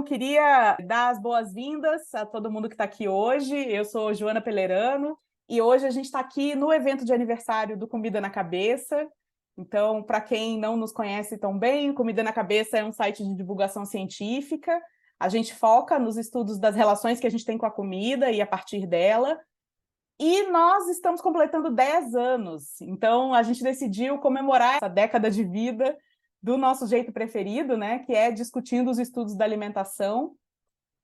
Eu queria dar as boas-vindas a todo mundo que está aqui hoje. Eu sou Joana Pelerano e hoje a gente está aqui no evento de aniversário do Comida na Cabeça. Então, para quem não nos conhece tão bem, o Comida na Cabeça é um site de divulgação científica. A gente foca nos estudos das relações que a gente tem com a comida e a partir dela. E nós estamos completando 10 anos. Então, a gente decidiu comemorar essa década de vida do nosso jeito preferido, né, que é discutindo os estudos da alimentação.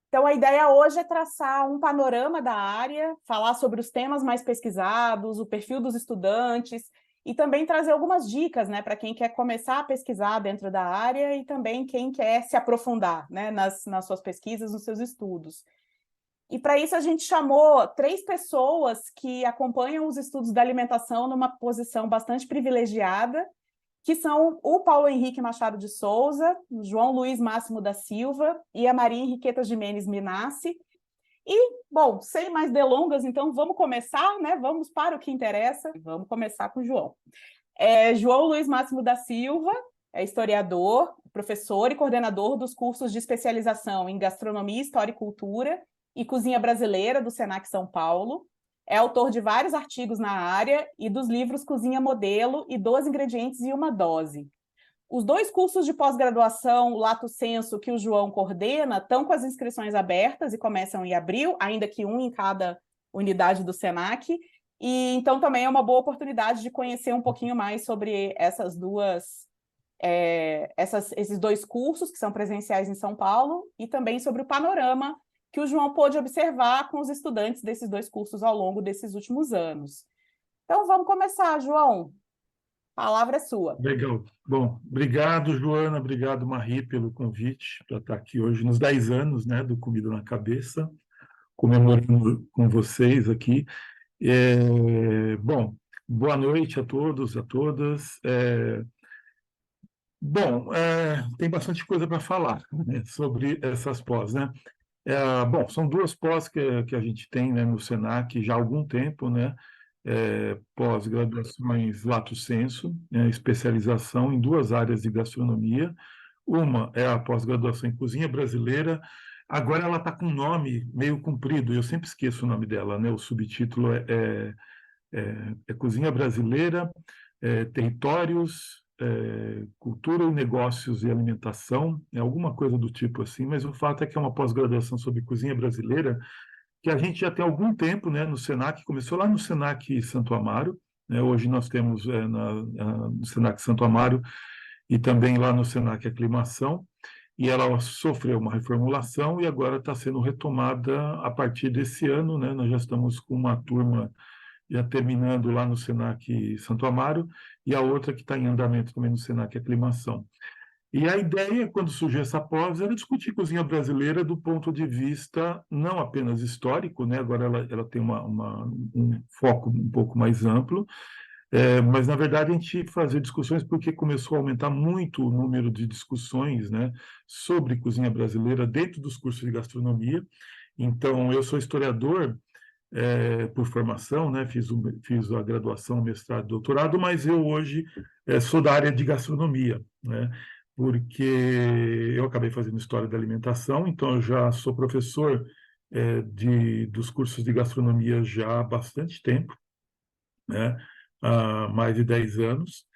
Então, a ideia hoje é traçar um panorama da área, falar sobre os temas mais pesquisados, o perfil dos estudantes, e também trazer algumas dicas, né, para quem quer começar a pesquisar dentro da área e também quem quer se aprofundar, né, nas suas pesquisas, nos seus estudos. E para isso a gente chamou 3 pessoas que acompanham os estudos da alimentação numa posição bastante privilegiada, que são o Paulo Henrique Machado de Souza, o João Luiz Máximo da Silva e a Maria Henriqueta Gimenez Minassi. E, bom, sem mais delongas, então vamos começar, né? Vamos para o que interessa. Vamos começar com o João. João Luiz Máximo da Silva é historiador, professor e coordenador dos cursos de especialização em Gastronomia, História e Cultura e Cozinha Brasileira do Senac São Paulo. É autor de vários artigos na área e dos livros Cozinha Modelo e 12 Ingredientes e uma Dose. Os 2 cursos de pós-graduação Lato Sensu que o João coordena estão com as inscrições abertas e começam em abril, ainda que um em cada unidade do Senac. E então também é uma boa oportunidade de conhecer um pouquinho mais sobre esses 2 cursos que são presenciais em São Paulo e também sobre o panorama que o João pôde observar com os estudantes desses 2 cursos ao longo desses últimos anos. Então, vamos começar, João. A palavra é sua. Legal. Bom, obrigado, Joana, obrigado, Marie, pelo convite para estar aqui hoje nos 10 anos, né, do Comida na Cabeça, comemorando com vocês aqui. Bom, boa noite a todos, a todas. Tem bastante coisa para falar, né, sobre essas pós, né? Bom, são 2 pós que a gente tem, né, no Senac já há algum tempo, né? Pós-graduações Lato Sensu, né, especialização em 2 áreas de gastronomia. Uma é a pós-graduação em Cozinha Brasileira. Agora ela está com um nome meio comprido, eu sempre esqueço o nome dela, né? O subtítulo é Cozinha Brasileira, Territórios, Cultura e Negócios e Alimentação, alguma coisa do tipo assim, mas o fato é que é uma pós-graduação sobre cozinha brasileira, que a gente já tem algum tempo, né, no Senac, começou lá no Senac Santo Amaro, né, hoje nós temos no Senac Santo Amaro e também lá no Senac Aclimação, e ela sofreu uma reformulação e agora está sendo retomada a partir desse ano, né, nós já estamos com uma turma já terminando lá no Senac Santo Amaro, e a outra que está em andamento também no Senac Aclimação. E a ideia, quando surgiu essa pós, era discutir cozinha brasileira do ponto de vista não apenas histórico, né? Agora ela tem um foco um pouco mais amplo, mas, na verdade, a gente fazer discussões porque começou a aumentar muito o número de discussões, né, sobre cozinha brasileira dentro dos cursos de gastronomia. Então, eu sou historiador, por formação, né? Fiz a graduação, mestrado, doutorado, mas eu hoje sou da área de gastronomia, né? Porque eu acabei fazendo História da Alimentação, então eu já sou professor dos cursos de gastronomia já há bastante tempo, né? Há mais de 10 anos,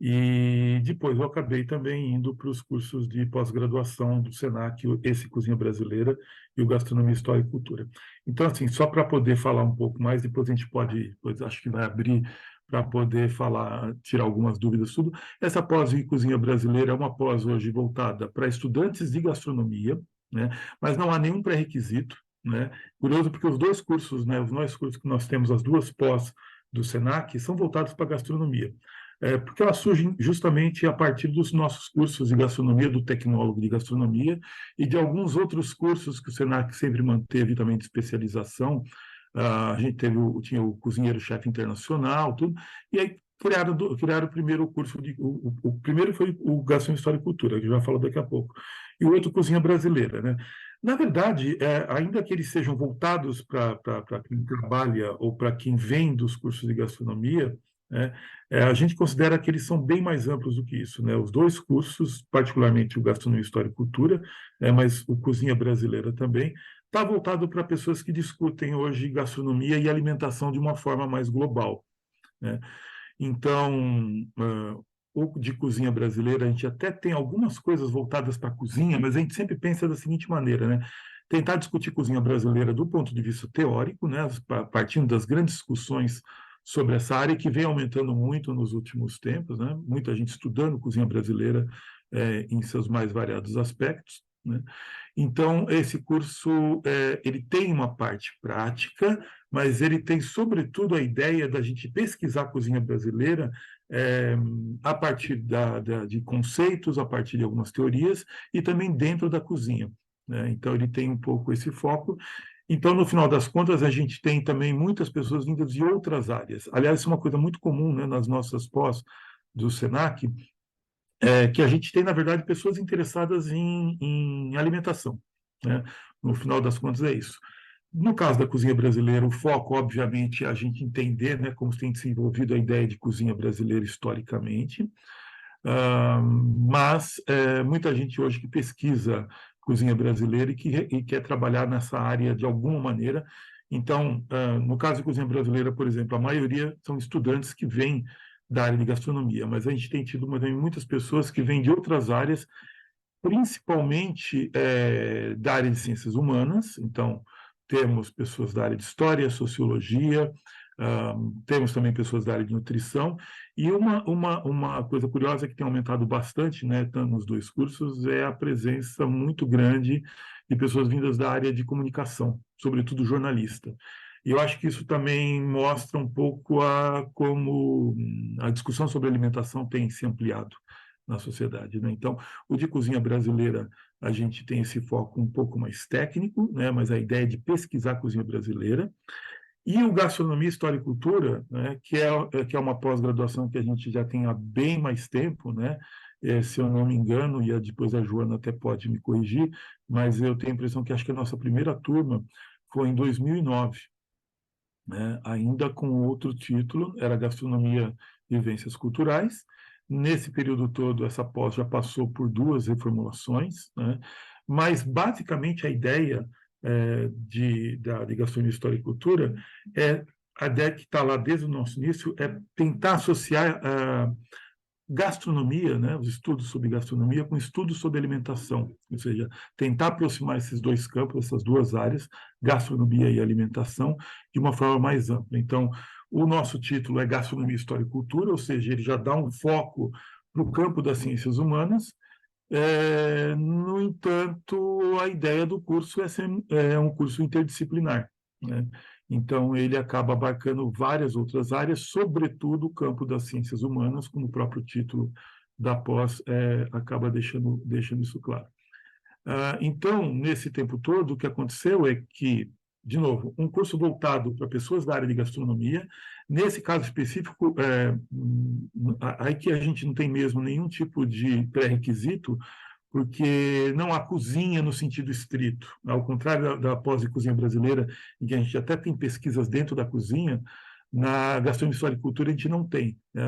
e depois eu acabei também indo para os cursos de pós-graduação do Senac, esse Cozinha Brasileira e o Gastronomia, História e Cultura. Então, assim, só para poder falar um pouco mais, depois a gente pode, depois acho que vai abrir para poder falar, tirar algumas dúvidas, tudo. Essa pós em Cozinha Brasileira é uma pós hoje voltada para estudantes de gastronomia, né? Mas não há nenhum pré-requisito, né? Curioso porque os 2 cursos, né, os 2 cursos que nós temos, as 2 pós do Senac, são voltados para a gastronomia. Porque elas surgem justamente a partir dos nossos cursos de gastronomia, do tecnólogo de gastronomia e de alguns outros cursos que o Senac sempre manteve também de especialização. A gente tinha o cozinheiro-chefe internacional, tudo, e aí criaram o primeiro curso, o primeiro foi o Gastronomia, História e Cultura, que eu já falo daqui a pouco, e o outro Cozinha Brasileira, né? Na verdade, ainda que eles sejam voltados para quem trabalha ou para quem vem dos cursos de gastronomia, né? A gente considera que eles são bem mais amplos do que isso, né? Os dois cursos, particularmente o Gastronomia, História e Cultura, mas o Cozinha Brasileira também, está voltado para pessoas que discutem hoje gastronomia e alimentação de uma forma mais global, né? Então, o de cozinha brasileira, a gente até tem algumas coisas voltadas para a cozinha, mas a gente sempre pensa da seguinte maneira, né? Tentar discutir cozinha brasileira do ponto de vista teórico, né? Partindo das grandes discussões sobre essa área que vem aumentando muito nos últimos tempos, né? Muita gente estudando cozinha brasileira em seus mais variados aspectos, né? Então, esse curso ele tem uma parte prática, mas ele tem, sobretudo, a ideia da gente pesquisar a cozinha brasileira a partir de conceitos, a partir de algumas teorias, e também dentro da cozinha, né? Então, ele tem um pouco esse foco. Então, no final das contas, a gente tem também muitas pessoas vindas de outras áreas. Aliás, isso é uma coisa muito comum, né, nas nossas pós do SENAC, que a gente tem, na verdade, pessoas interessadas em alimentação, né? No final das contas, é isso. No caso da cozinha brasileira, o foco, obviamente, é a gente entender, né, como tem desenvolvido a ideia de cozinha brasileira historicamente, mas muita gente hoje que pesquisa cozinha brasileira e quer trabalhar nessa área de alguma maneira. Então, no caso de cozinha brasileira, por exemplo, a maioria são estudantes que vêm da área de gastronomia, mas a gente tem tido muitas pessoas que vêm de outras áreas, principalmente da área de ciências humanas. Então, temos pessoas da área de história, sociologia, temos também pessoas da área de nutrição, e uma coisa curiosa que tem aumentado bastante, né, tanto nos dois cursos, é a presença muito grande de pessoas vindas da área de comunicação, sobretudo jornalista. E eu acho que isso também mostra um pouco como a discussão sobre alimentação tem se ampliado na sociedade, né? Então, o de cozinha brasileira, a gente tem esse foco um pouco mais técnico, né? Mas a ideia é de pesquisar a cozinha brasileira. E o Gastronomia, História e Cultura, né? Que é uma pós-graduação que a gente já tem há bem mais tempo, né? Se eu não me engano, e depois a Joana até pode me corrigir, mas eu tenho a impressão que acho que a nossa primeira turma foi em 2009, né? Ainda com outro título, era Gastronomia e Vivências Culturais. Nesse período todo, essa pós já passou por duas reformulações, né? Mas, basicamente, a ideia de Gastronomia, História e Cultura a ideia que está lá desde o nosso início é tentar associar gastronomia, né, os estudos sobre gastronomia, com estudos sobre alimentação, ou seja, tentar aproximar esses dois campos, essas duas áreas, gastronomia e alimentação, de uma forma mais ampla. Então, o nosso título é Gastronomia, História e Cultura, ou seja, ele já dá um foco para o campo das ciências humanas. No entanto, a ideia do curso é um curso interdisciplinar, né? Então, ele acaba abarcando várias outras áreas, sobretudo o campo das ciências humanas, como o próprio título da pós acaba deixando isso claro. Então, nesse tempo todo, o que aconteceu é que, de novo, um curso voltado para pessoas da área de gastronomia, nesse caso específico, aí que a gente não tem mesmo nenhum tipo de pré-requisito, porque não há cozinha no sentido estrito. Ao contrário da pós de cozinha brasileira, em que a gente até tem pesquisas dentro da cozinha, na gastronomia, história e cultura a gente não tem, né?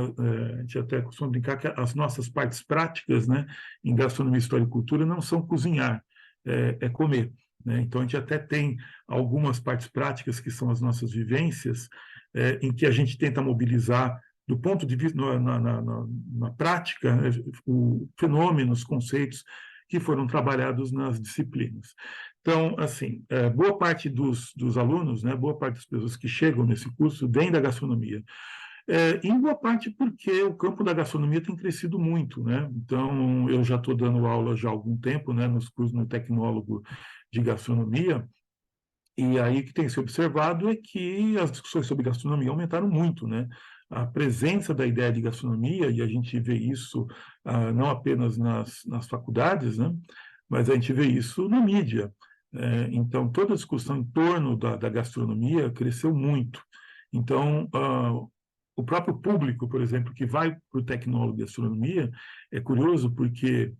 A gente até costuma brincar que as nossas partes práticas, né, em gastronomia, história e cultura não são cozinhar, comer, né? Então a gente até tem algumas partes práticas que são as nossas vivências, em que a gente tenta mobilizar do ponto de vista na prática, né, fenômenos, conceitos que foram trabalhados nas disciplinas. Então, assim, boa parte dos alunos, né, boa parte das pessoas que chegam nesse curso vem da gastronomia. Em boa parte porque o campo da gastronomia tem crescido muito, né? Então, eu já estou dando aula já há algum tempo, né, nos cursos no tecnólogo de gastronomia, e aí o que tem se observado é que as discussões sobre gastronomia aumentaram muito, né? A presença da ideia de gastronomia, e a gente vê isso não apenas nas faculdades, né? Mas a gente vê isso na mídia. Então, toda a discussão em torno da gastronomia cresceu muito. Então, o próprio público, por exemplo, que vai para o tecnólogo de gastronomia, é curioso porque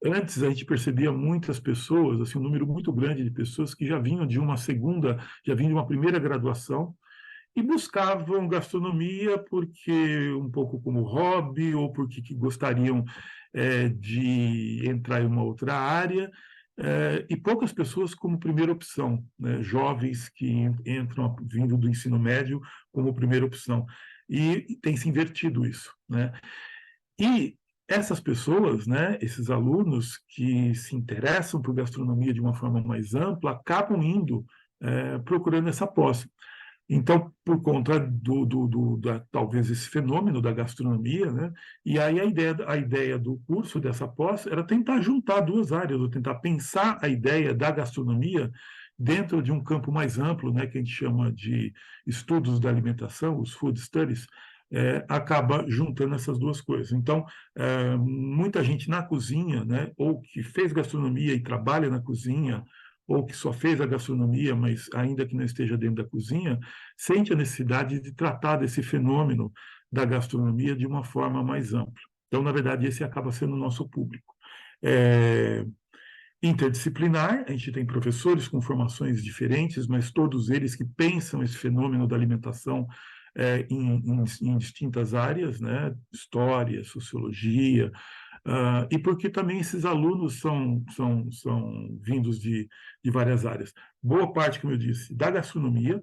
antes a gente percebia muitas pessoas, assim, um número muito grande de pessoas que já vinham de uma primeira graduação e buscavam gastronomia porque um pouco como hobby ou porque que gostariam de entrar em uma outra área, e poucas pessoas como primeira opção, né? Jovens que entram vindo do ensino médio como primeira opção. E tem se invertido isso, né? E essas pessoas, né, esses alunos que se interessam por gastronomia de uma forma mais ampla, acabam indo procurando essa pós. Então, por conta talvez esse fenômeno da gastronomia, né? E aí a ideia do curso dessa pós era tentar juntar duas áreas, ou tentar pensar a ideia da gastronomia dentro de um campo mais amplo, né? Que a gente chama de estudos da alimentação, os food studies, acaba juntando essas duas coisas. Então, muita gente na cozinha, né? Ou que fez gastronomia e trabalha na cozinha, ou que só fez a gastronomia, mas ainda que não esteja dentro da cozinha, sente a necessidade de tratar desse fenômeno da gastronomia de uma forma mais ampla. Então, na verdade, esse acaba sendo o nosso público. É interdisciplinar, a gente tem professores com formações diferentes, mas todos eles que pensam esse fenômeno da alimentação em distintas áreas, né? História, sociologia, e porque também esses alunos são vindos de várias áreas. Boa parte, como eu disse, da gastronomia,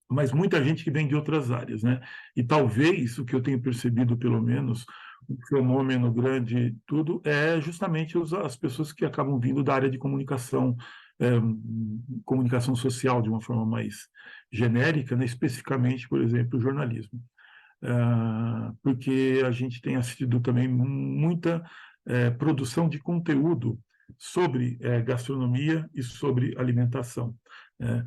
mas muita gente que vem de outras áreas, né? E talvez o que eu tenho percebido, pelo menos, um fenômeno grande, tudo, é justamente as pessoas que acabam vindo da área de comunicação, é, comunicação social de uma forma mais genérica, né? Especificamente, por exemplo, o jornalismo. Porque a gente tem assistido também muita produção de conteúdo sobre gastronomia e sobre alimentação, né?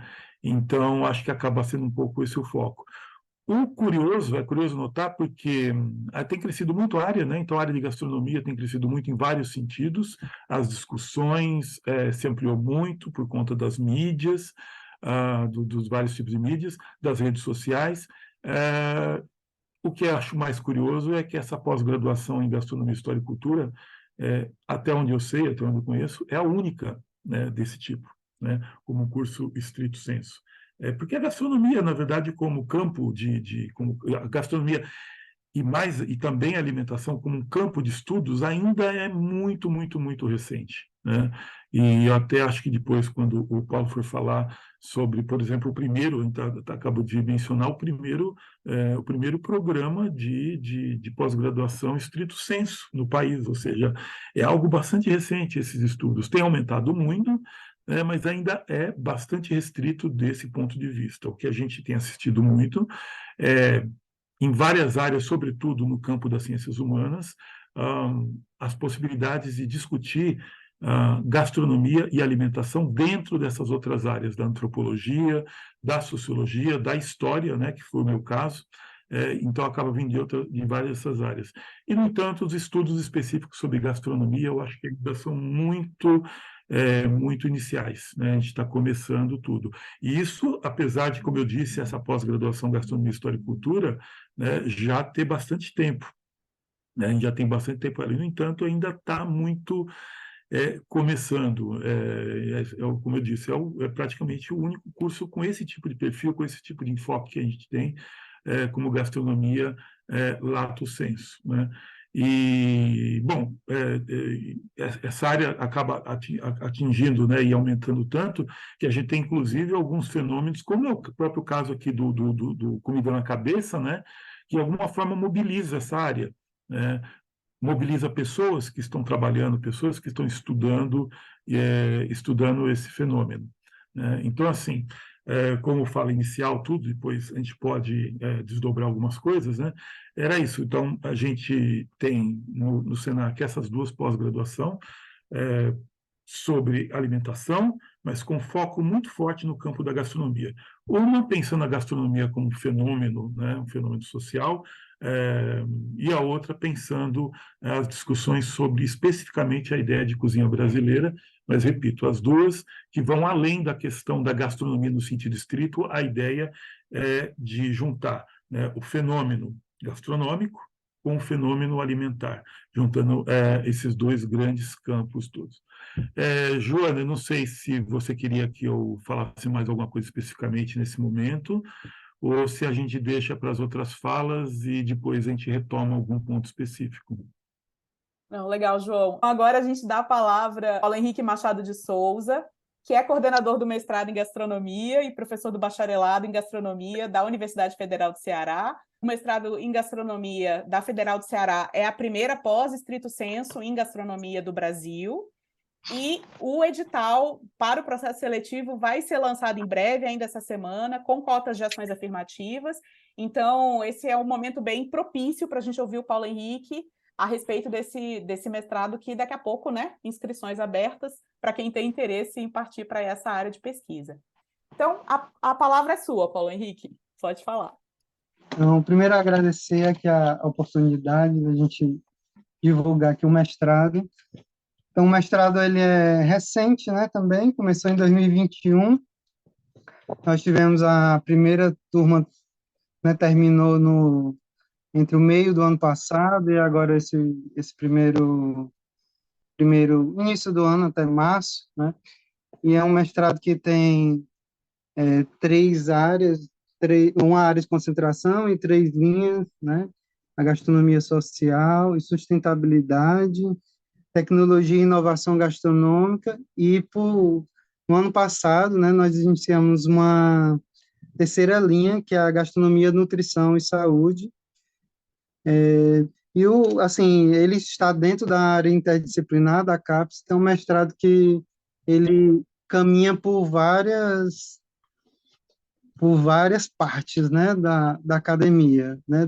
Então, acho que acaba sendo um pouco esse o foco. É curioso notar, porque tem crescido muito a área, né? Então, a área de gastronomia tem crescido muito em vários sentidos, as discussões se ampliou muito por conta das mídias, dos vários tipos de mídias, das redes sociais. O que eu acho mais curioso é que essa pós-graduação em gastronomia, história e cultura, até onde eu sei, até onde eu conheço, é a única, né, desse tipo, né, como um curso estrito sensu. Porque a gastronomia, na verdade, como campo como a gastronomia e também a alimentação como um campo de estudos ainda é muito, muito, muito recente, né? E eu até acho que depois, quando o Paulo for falar sobre, por exemplo, o primeiro, a gente acabou de mencionar o primeiro programa de pós-graduação estrito sensu no país, ou seja, é algo bastante recente esses estudos. Tem aumentado muito, mas ainda é bastante restrito desse ponto de vista. O que a gente tem assistido muito é em várias áreas, sobretudo no campo das ciências humanas, as possibilidades de discutir gastronomia e alimentação dentro dessas outras áreas, da antropologia, da sociologia, da história, né, que foi o meu caso. Então, acaba vindo de várias dessas áreas. E, no entanto, os estudos específicos sobre gastronomia, eu acho que ainda são muito iniciais, né? A gente está começando tudo. E isso, apesar de, como eu disse, essa pós-graduação Gastronomia, História e Cultura, né, já ter bastante tempo, né? A gente já tem bastante tempo ali, no entanto, ainda está muito começando. Como eu disse, é praticamente o único curso com esse tipo de perfil, com esse tipo de enfoque que a gente tem, como gastronomia lato sensu, né? E, bom, essa área acaba atingindo, né, e aumentando tanto que a gente tem, inclusive, alguns fenômenos, como é o próprio caso aqui do Comida na Cabeça, né, que, de alguma forma, mobiliza essa área, né? Mobiliza pessoas que estão trabalhando, pessoas que estão estudando esse fenômeno, né? Então, assim, como fala inicial, tudo, depois a gente pode desdobrar algumas coisas, né? Era isso. Então, a gente tem no Senac essas duas pós-graduação sobre alimentação, mas com foco muito forte no campo da gastronomia. Uma pensando a gastronomia como um fenômeno, né, um fenômeno social, e a outra pensando as discussões sobre especificamente a ideia de cozinha brasileira, mas, repito, as duas que vão além da questão da gastronomia no sentido estrito, a ideia de juntar, né, o fenômeno gastronômico com o fenômeno alimentar, juntando esses dois grandes campos todos. Joana, eu não sei se você queria que eu falasse mais alguma coisa especificamente nesse momento, ou se a gente deixa para as outras falas e depois a gente retoma algum ponto específico. Não, legal, João. Agora a gente dá a palavra ao Paulo Henrique Machado de Souza, que é coordenador do mestrado em gastronomia e professor do bacharelado em gastronomia da Universidade Federal do Ceará. O mestrado em gastronomia da Federal do Ceará é a primeira pós estrito sensu em gastronomia do Brasil. E o edital para o processo seletivo vai ser lançado em breve, ainda essa semana, com cotas de ações afirmativas. Então, esse é um momento bem propício para a gente ouvir o Paulo Henrique a respeito desse mestrado, que daqui a pouco, né, inscrições abertas para quem tem interesse em partir para essa área de pesquisa. Então, a palavra é sua, Paulo Henrique. Pode falar. Então, primeiro agradecer aqui a oportunidade da gente divulgar aqui o mestrado. Então, o mestrado ele é recente, né, também, começou em 2021. Nós tivemos a primeira turma, né, terminou entre o meio do ano passado e agora esse primeiro início do ano até março, né? E é um mestrado que tem três áreas, uma área de concentração e três linhas, né? A gastronomia social e sustentabilidade, tecnologia e inovação gastronômica, e no ano passado, né, nós iniciamos uma terceira linha, que é a gastronomia, nutrição e saúde. Assim, ele está dentro da área interdisciplinar da CAPES, então, um mestrado que ele caminha por várias partes, né, da academia, né,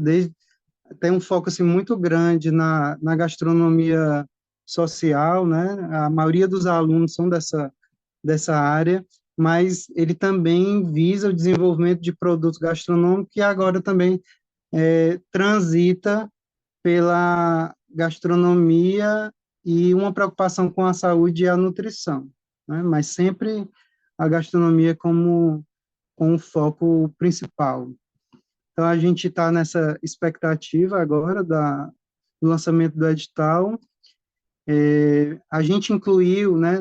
tem um foco assim muito grande na gastronomia social, né, a maioria dos alunos são dessa área, mas ele também visa o desenvolvimento de produtos gastronômicos e agora também transita pela gastronomia e uma preocupação com a saúde e a nutrição, né, mas sempre a gastronomia com o foco principal. Então, a gente está nessa expectativa agora do lançamento do edital. A gente incluiu, né,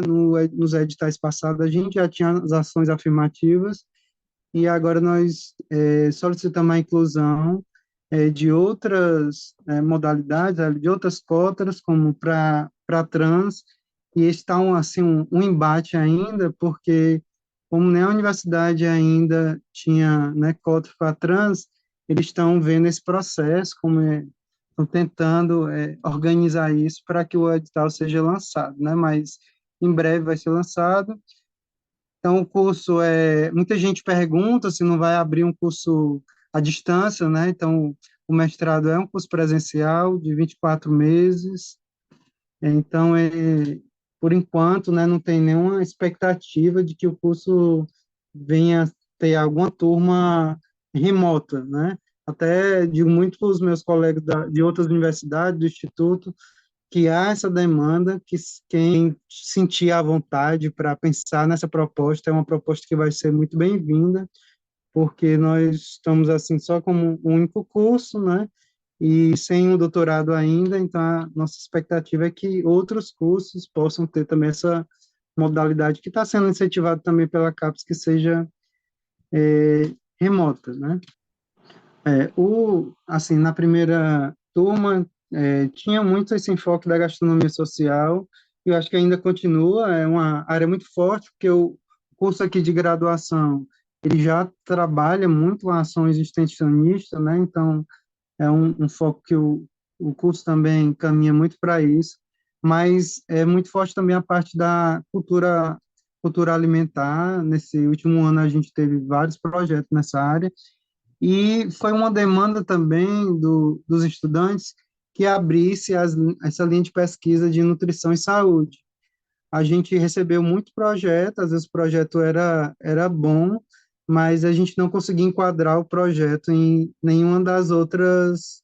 nos editais passados, a gente já tinha as ações afirmativas, e agora nós solicitamos a inclusão de outras modalidades, de outras cotas, como para trans, e está assim, um embate ainda, porque como nem a universidade ainda tinha, né, cota para trans, eles estão vendo esse processo, estão tentando organizar isso para que o edital seja lançado, né? Mas em breve vai ser lançado. Então, o curso muita gente pergunta se não vai abrir um curso à distância, né? Então, o mestrado é um curso presencial de 24 meses. Então, por enquanto, né, não tem nenhuma expectativa de que o curso venha ter alguma turma remota, né? Até digo muito para os meus colegas de outras universidades, do Instituto, que há essa demanda, que quem sentir à vontade para pensar nessa proposta, é uma proposta que vai ser muito bem-vinda, porque nós estamos assim só como um único curso, né? E sem um doutorado ainda, então a nossa expectativa é que outros cursos possam ter também essa modalidade que está sendo incentivado também pela CAPES, que seja remota, né? Assim, na primeira turma, tinha muito esse enfoque da gastronomia social, e eu acho que ainda continua, é uma área muito forte, porque o curso aqui de graduação, ele já trabalha muito ações extensionistas, né? Então, é um foco que o curso também caminha muito para isso, mas é muito forte também a parte da cultura alimentar. Nesse último ano, a gente teve vários projetos nessa área, e foi uma demanda também dos estudantes que abrisse essa linha de pesquisa de nutrição e saúde. A gente recebeu muito projeto, às vezes o projeto era bom, mas a gente não conseguia enquadrar o projeto em nenhuma as outras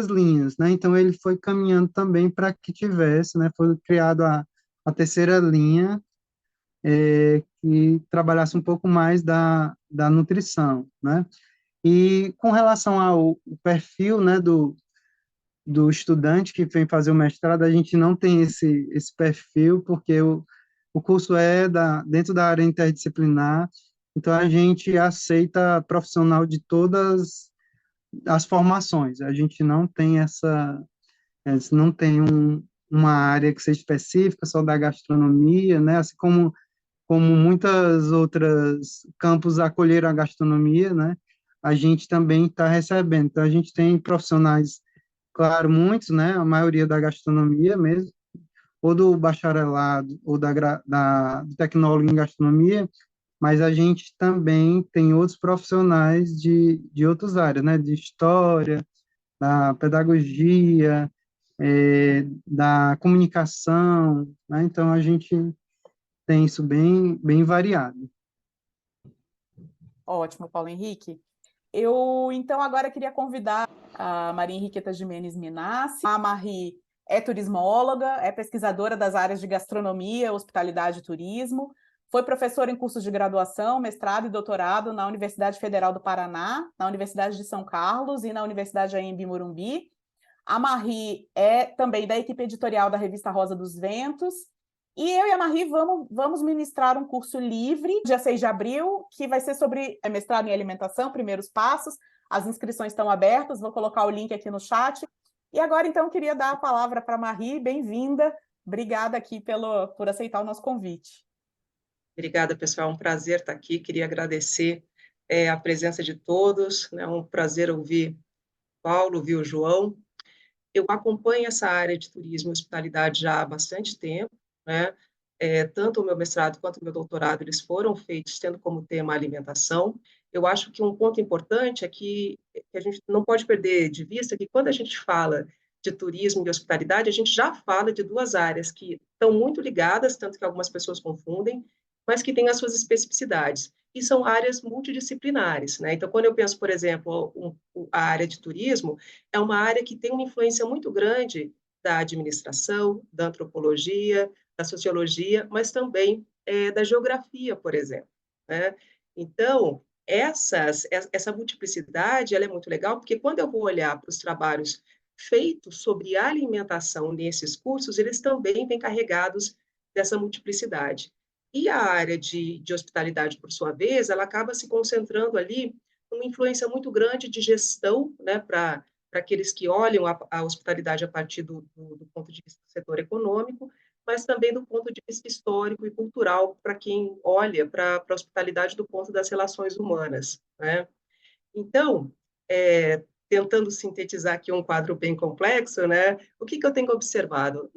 linhas, né? Então ele foi caminhando também para que tivesse, né? Foi criado a terceira linha, que trabalhasse um pouco mais da nutrição, né? E com relação ao perfil, né, do estudante que vem fazer o mestrado, a gente não tem esse perfil, porque o curso dentro da área interdisciplinar, Então, a gente aceita profissional de todas as formações. A gente não tem não tem uma área que seja específica só da gastronomia, né? Assim como muitas outras campos acolheram a gastronomia, né? A gente também está recebendo. Então, a gente tem profissionais, claro, muitos, né? A maioria da gastronomia mesmo, ou do bacharelado, ou do tecnólogo em gastronomia, mas a gente também tem outros profissionais de outras áreas, né? De história, da pedagogia, da comunicação, né? Então, a gente tem isso bem variado. Ótimo, Paulo Henrique. Eu, então, agora queria convidar a Maria Henriqueta Gimenez Minassi. A Marie é turismóloga, é pesquisadora das áreas de gastronomia, hospitalidade e turismo. Foi professora em cursos de graduação, mestrado e doutorado na Universidade Federal do Paraná, na Universidade de São Carlos e na Universidade Anhembi Morumbi. A Marie é também da equipe editorial da revista Rosa dos Ventos. E eu e a Marie vamos ministrar um curso livre, dia 6 de abril, que vai ser sobre mestrado em alimentação, primeiros passos. As inscrições estão abertas, vou colocar o link aqui no chat. E agora, então, queria dar a palavra para a Marie. Bem-vinda. Obrigada aqui por aceitar o nosso convite. Obrigada, pessoal. É um prazer estar aqui. Queria agradecer a presença de todos. É um prazer ouvir o Paulo, ouvir o João. Eu acompanho essa área de turismo e hospitalidade já há bastante tempo, né? Tanto o meu mestrado quanto o meu doutorado, eles foram feitos tendo como tema a alimentação. Eu acho que um ponto importante é que a gente não pode perder de vista que quando a gente fala de turismo e hospitalidade, a gente já fala de duas áreas que estão muito ligadas, tanto que algumas pessoas confundem, mas que têm as suas especificidades. E são áreas multidisciplinares, né? Então, quando eu penso, por exemplo, a área de turismo, é uma área que tem uma influência muito grande da administração, da antropologia, da sociologia, mas também da geografia, por exemplo, né? Então, essa multiplicidade ela é muito legal, porque quando eu vou olhar para os trabalhos feitos sobre alimentação nesses cursos, eles também vêm carregados dessa multiplicidade. E a área de hospitalidade, por sua vez, ela acaba se concentrando ali uma influência muito grande de gestão, né, para aqueles que olham a hospitalidade a partir do ponto de vista do setor econômico, mas também do ponto de vista histórico e cultural, para quem olha para a hospitalidade do ponto das relações humanas, né? Então, tentando sintetizar aqui um quadro bem complexo, né? O que eu tenho observado?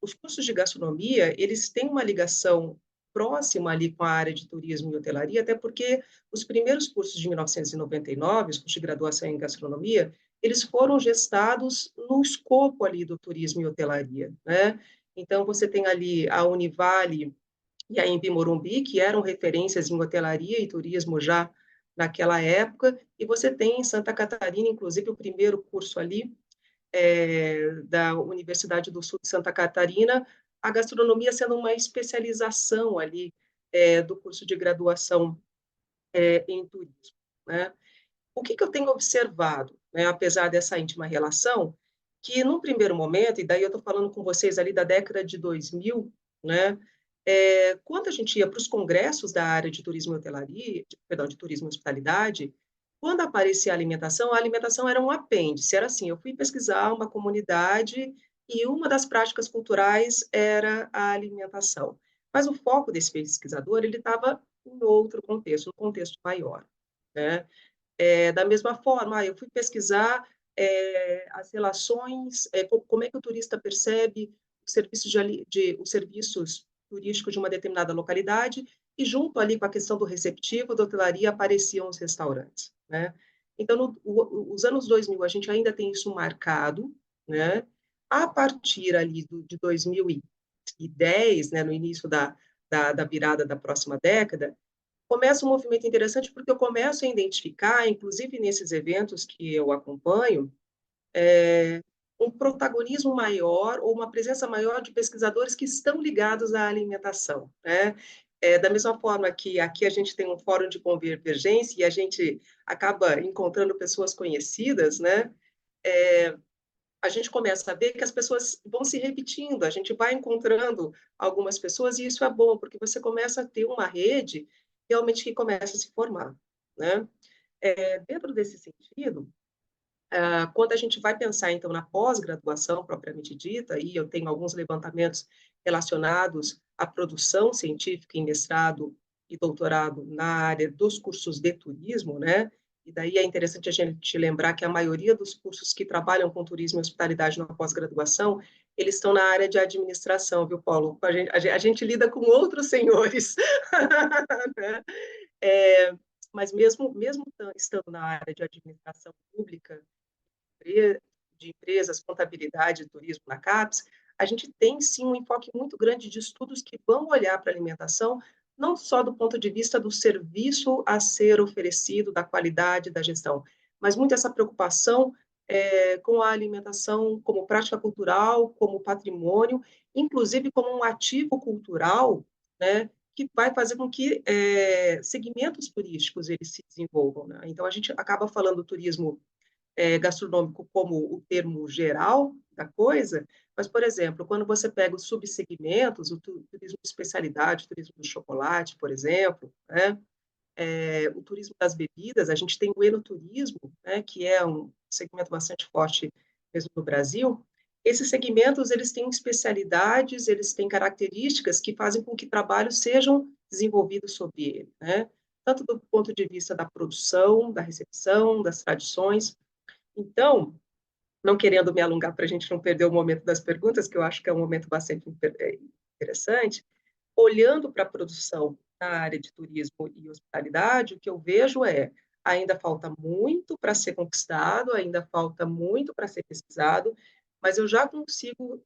Os cursos de gastronomia, eles têm uma ligação próxima ali com a área de turismo e hotelaria, até porque os primeiros cursos de 1999, os cursos de graduação em gastronomia, eles foram gestados no escopo ali do turismo e hotelaria, né? Então, você tem ali a Univale e a Embi Morumbi, que eram referências em hotelaria e turismo já naquela época, e você tem em Santa Catarina, inclusive, o primeiro curso ali, da Universidade do Sul de Santa Catarina, a gastronomia sendo uma especialização ali do curso de graduação em turismo, né? O que eu tenho observado, né, apesar dessa íntima relação, que num primeiro momento, e daí eu estou falando com vocês ali da década de 2000, né, quando a gente ia para os congressos da área de turismo e hotelaria, perdão, de turismo e hospitalidade, quando aparecia a alimentação era um apêndice, era assim, eu fui pesquisar uma comunidade e uma das práticas culturais era a alimentação. Mas o foco desse pesquisador, ele estava em outro contexto, um contexto maior, né? Da mesma forma, eu fui pesquisar as relações, como é que o turista percebe os serviços turísticos de uma determinada localidade, e junto ali com a questão do receptivo, da hotelaria, apareciam os restaurantes, né? Então, os anos 2000, a gente ainda tem isso marcado, né? A partir ali de 2010, né, no início da virada da próxima década, começa um movimento interessante porque eu começo a identificar, inclusive nesses eventos que eu acompanho, um protagonismo maior ou uma presença maior de pesquisadores que estão ligados à alimentação, né? Da mesma forma que aqui a gente tem um fórum de convergência e a gente acaba encontrando pessoas conhecidas, né? a gente começa a ver que as pessoas vão se repetindo, a gente vai encontrando algumas pessoas, e isso é bom, porque você começa a ter uma rede realmente que começa a se formar, né? Dentro desse sentido, quando a gente vai pensar, então, na pós-graduação propriamente dita, e eu tenho alguns levantamentos relacionados à produção científica em mestrado e doutorado na área dos cursos de turismo, né? E daí é interessante a gente lembrar que a maioria dos cursos que trabalham com turismo e hospitalidade na pós-graduação, eles estão na área de administração, viu, Paulo? A gente lida com outros senhores, né? Mas mesmo estando na área de administração pública, de empresas, contabilidade e turismo na CAPES, a gente tem sim um enfoque muito grande de estudos que vão olhar para a alimentação, não só do ponto de vista do serviço a ser oferecido, da qualidade da gestão, mas muito essa preocupação com a alimentação como prática cultural, como patrimônio, inclusive como um ativo cultural, né, que vai fazer com que segmentos turísticos eles se desenvolvam, né? Então, a gente acaba falando do turismo gastronômico como o termo geral da coisa, mas, por exemplo, quando você pega os subsegmentos, o turismo de especialidade, o turismo do chocolate, por exemplo, né? O turismo das bebidas, a gente tem o enoturismo, né? Que é um segmento bastante forte mesmo no Brasil. Esses segmentos, eles têm especialidades, eles têm características que fazem com que trabalhos sejam desenvolvidos sobre ele, né? Tanto do ponto de vista da produção, da recepção, das tradições. Então, não querendo me alongar para a gente não perder o momento das perguntas, que eu acho que é um momento bastante interessante, olhando para a produção na área de turismo e hospitalidade, o que eu vejo ainda falta muito para ser conquistado, ainda falta muito para ser pesquisado, mas eu já consigo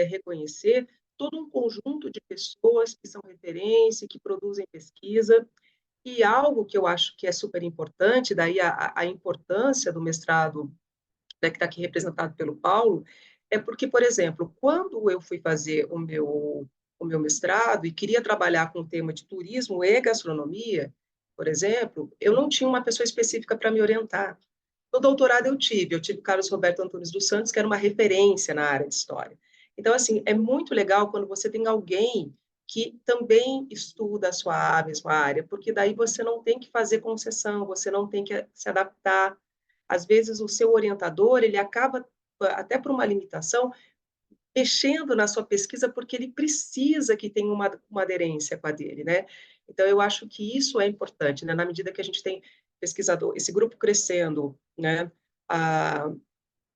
reconhecer todo um conjunto de pessoas que são referência, que produzem pesquisa, e algo que eu acho que é super importante, daí a importância do mestrado, né, que está aqui representado pelo Paulo, é porque, por exemplo, quando eu fui fazer o meu mestrado e queria trabalhar com o tema de turismo e gastronomia, por exemplo, eu não tinha uma pessoa específica para me orientar. No doutorado eu tive Carlos Roberto Antunes dos Santos, que era uma referência na área de história. Então, assim, é muito legal quando você tem alguém que também estuda a sua mesma área, porque daí você não tem que fazer concessão, você não tem que se adaptar. Às vezes, o seu orientador, ele acaba, até por uma limitação, mexendo na sua pesquisa porque ele precisa que tenha uma aderência com a dele, né? Então, eu acho que isso é importante, né? Na medida que a gente tem pesquisador, esse grupo crescendo, né?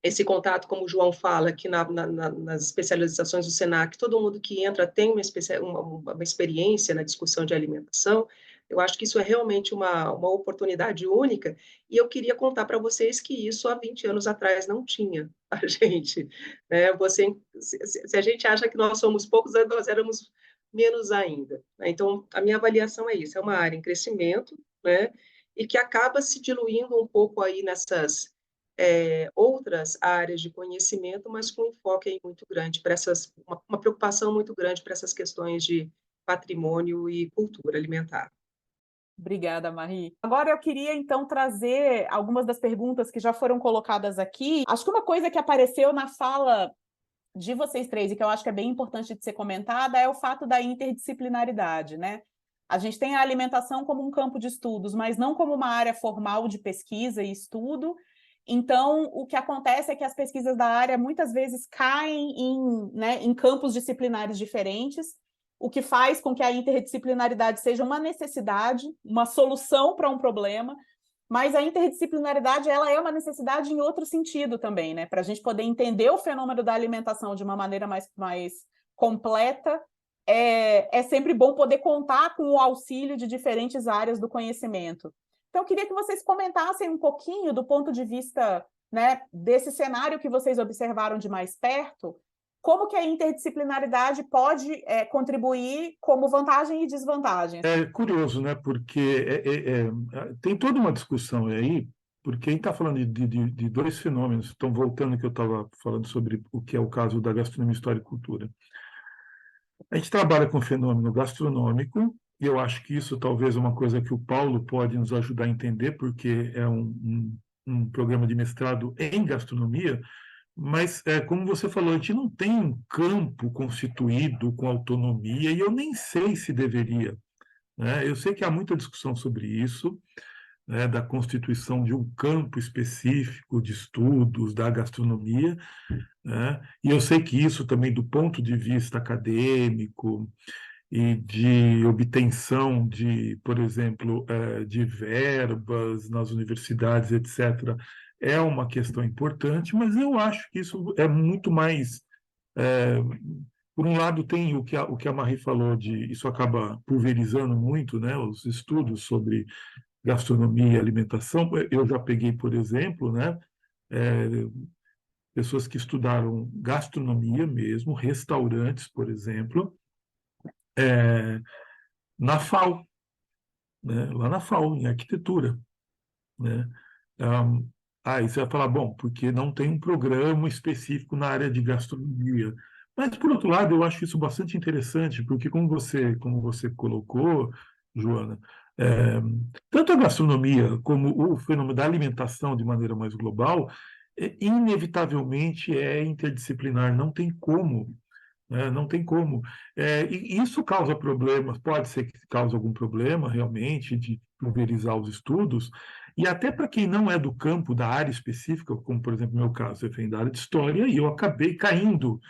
Esse contato, como o João fala, que nas especializações do SENAC, todo mundo que entra tem uma experiência na discussão de alimentação. Eu acho que isso é realmente uma oportunidade única, e eu queria contar para vocês que isso há 20 anos atrás não tinha, a gente. Né? Se a gente acha que nós somos poucos, nós éramos menos ainda. Né? Então, a minha avaliação é isso, é uma área em crescimento, né? E que acaba se diluindo um pouco aí nessas outras áreas de conhecimento, mas com um enfoque aí muito grande para uma preocupação muito grande para essas questões de patrimônio e cultura alimentar. Obrigada, Marie. Agora eu queria, então, trazer algumas das perguntas que já foram colocadas aqui. Acho que uma coisa que apareceu na fala de vocês três, e que eu acho que é bem importante de ser comentada, é o fato da interdisciplinaridade, né? A gente tem a alimentação como um campo de estudos, mas não como uma área formal de pesquisa e estudo. Então, o que acontece é que as pesquisas da área muitas vezes caem em campos disciplinares diferentes, o que faz com que a interdisciplinaridade seja uma necessidade, uma solução para um problema, mas a interdisciplinaridade ela é uma necessidade em outro sentido também, né? Para a gente poder entender o fenômeno da alimentação de uma maneira mais completa, é sempre bom poder contar com o auxílio de diferentes áreas do conhecimento. Então, eu queria que vocês comentassem um pouquinho do ponto de vista, né, desse cenário que vocês observaram de mais perto, como que a interdisciplinaridade pode contribuir como vantagem e desvantagem. É curioso, né? Porque tem toda uma discussão aí, porque a gente está falando de dois fenômenos. Então, voltando ao que eu estava falando sobre o que é o caso da gastronomia, história e cultura. A gente trabalha com fenômeno gastronômico, e eu acho que isso talvez é uma coisa que o Paulo pode nos ajudar a entender, porque é um programa de mestrado em gastronomia, Mas, como você falou, a gente não tem um campo constituído com autonomia, e eu nem sei se deveria, né? Eu sei que há muita discussão sobre isso, né, da constituição de um campo específico de estudos da gastronomia, né? E eu sei que isso também, do ponto de vista acadêmico e de obtenção de, por exemplo, de verbas nas universidades, etc., é uma questão importante, mas eu acho que isso é muito mais. é, por um lado, tem o que a Marie falou de isso acaba pulverizando muito, né, os estudos sobre gastronomia e alimentação. Eu já peguei, por exemplo, né, é, pessoas que estudaram gastronomia mesmo, restaurantes, por exemplo, é, na FAO, né, lá na FAO, em arquitetura, né? Aí você vai falar, bom, porque não tem um programa específico na área de gastronomia. Mas, por outro lado, eu acho isso bastante interessante, porque como você colocou, Joana, é, tanto a gastronomia como o fenômeno da alimentação de maneira mais global, inevitavelmente é interdisciplinar, não tem como, né? Não tem como. E isso causa problemas, pode ser que cause algum problema realmente de pulverizar os estudos, e até para quem não é do campo, da área específica, como por exemplo no meu caso, eu venho da área de história, e eu acabei caindo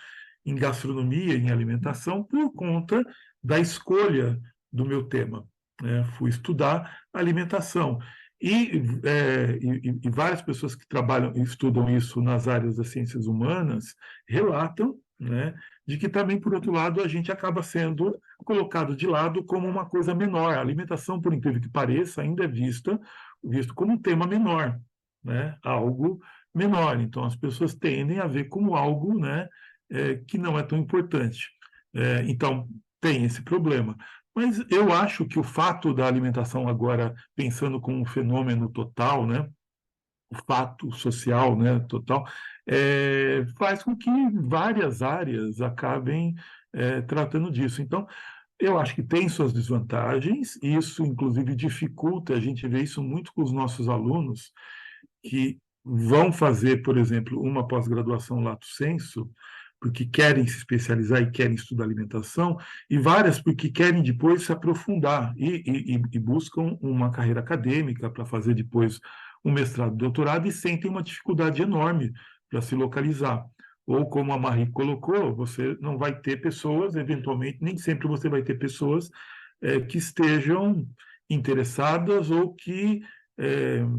em gastronomia, em alimentação, por conta da escolha do meu tema, né? Fui estudar alimentação. E várias pessoas que trabalham e estudam isso nas áreas das ciências humanas relatam, né, de que também, por outro lado, a gente acaba sendo colocado de lado como uma coisa menor. A alimentação, por incrível que pareça, ainda é visto como um tema menor, né, algo menor. Então, as pessoas tendem a ver como algo, né, que não é tão importante. Então, tem esse problema. Mas eu acho que o fato da alimentação agora, pensando como um fenômeno total, né, o fato social, né, total, faz com que várias áreas acabem tratando disso. Então, eu acho que tem suas desvantagens, e isso, inclusive, dificulta, a gente vê isso muito com os nossos alunos, que vão fazer, por exemplo, uma pós-graduação lato sensu, porque querem se especializar e querem estudar alimentação, e várias porque querem depois se aprofundar e buscam uma carreira acadêmica para fazer depois um mestrado, doutorado, e sentem uma dificuldade enorme para se localizar. Ou, como a Marie colocou, você não vai ter pessoas, eventualmente, nem sempre você vai ter pessoas que estejam interessadas ou que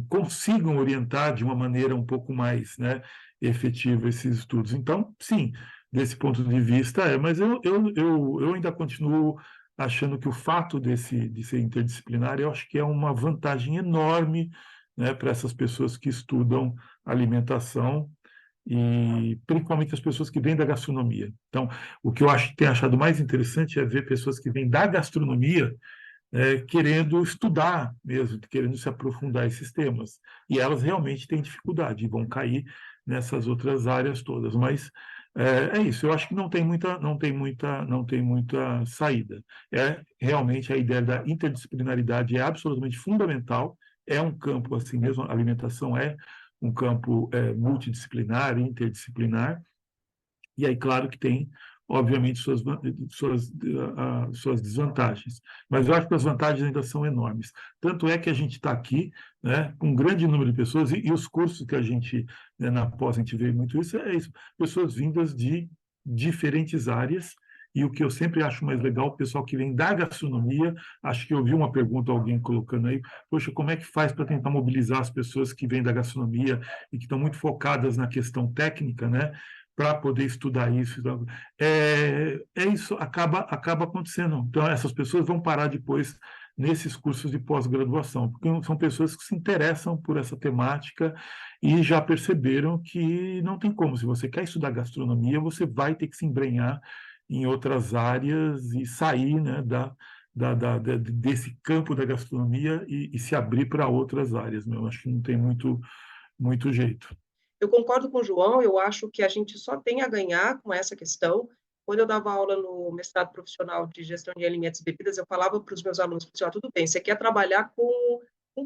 consigam orientar de uma maneira um pouco mais, né, efetiva esses estudos. Então, sim, desse ponto de vista mas eu ainda continuo achando que o fato de ser interdisciplinar, eu acho que é uma vantagem enorme, né, para essas pessoas que estudam alimentação, e principalmente as pessoas que vêm da gastronomia. Então, o que eu acho que tenho achado mais interessante é ver pessoas que vêm da gastronomia querendo estudar mesmo, querendo se aprofundar esses temas. E elas realmente têm dificuldade e vão cair nessas outras áreas todas. Mas é isso, eu acho que não tem muita saída. Realmente a ideia da interdisciplinaridade é absolutamente fundamental, é um campo assim mesmo, a alimentação é um campo multidisciplinar, interdisciplinar, e aí, claro que tem, obviamente, suas desvantagens. Mas eu acho que as vantagens ainda são enormes. Tanto é que a gente está aqui, né, com um grande número de pessoas, e os cursos que a gente, né, na pós, a gente vê muito isso, é isso, pessoas vindas de diferentes áreas. E o que eu sempre acho mais legal, o pessoal que vem da gastronomia, acho que eu vi uma pergunta, alguém colocando aí, poxa, como é que faz para tentar mobilizar as pessoas que vêm da gastronomia e que estão muito focadas na questão técnica, né? Para poder estudar isso. Isso, acaba acontecendo. Então, essas pessoas vão parar depois nesses cursos de pós-graduação, porque são pessoas que se interessam por essa temática e já perceberam que não tem como. Se você quer estudar gastronomia, você vai ter que se embrenhar em outras áreas e sair, né, desse campo da gastronomia e se abrir para outras áreas. Né? Eu acho que não tem muito jeito. Eu concordo com o João, eu acho que a gente só tem a ganhar com essa questão. Quando eu dava aula no mestrado profissional de gestão de alimentos e bebidas, eu falava para os meus alunos, tudo bem, você quer trabalhar com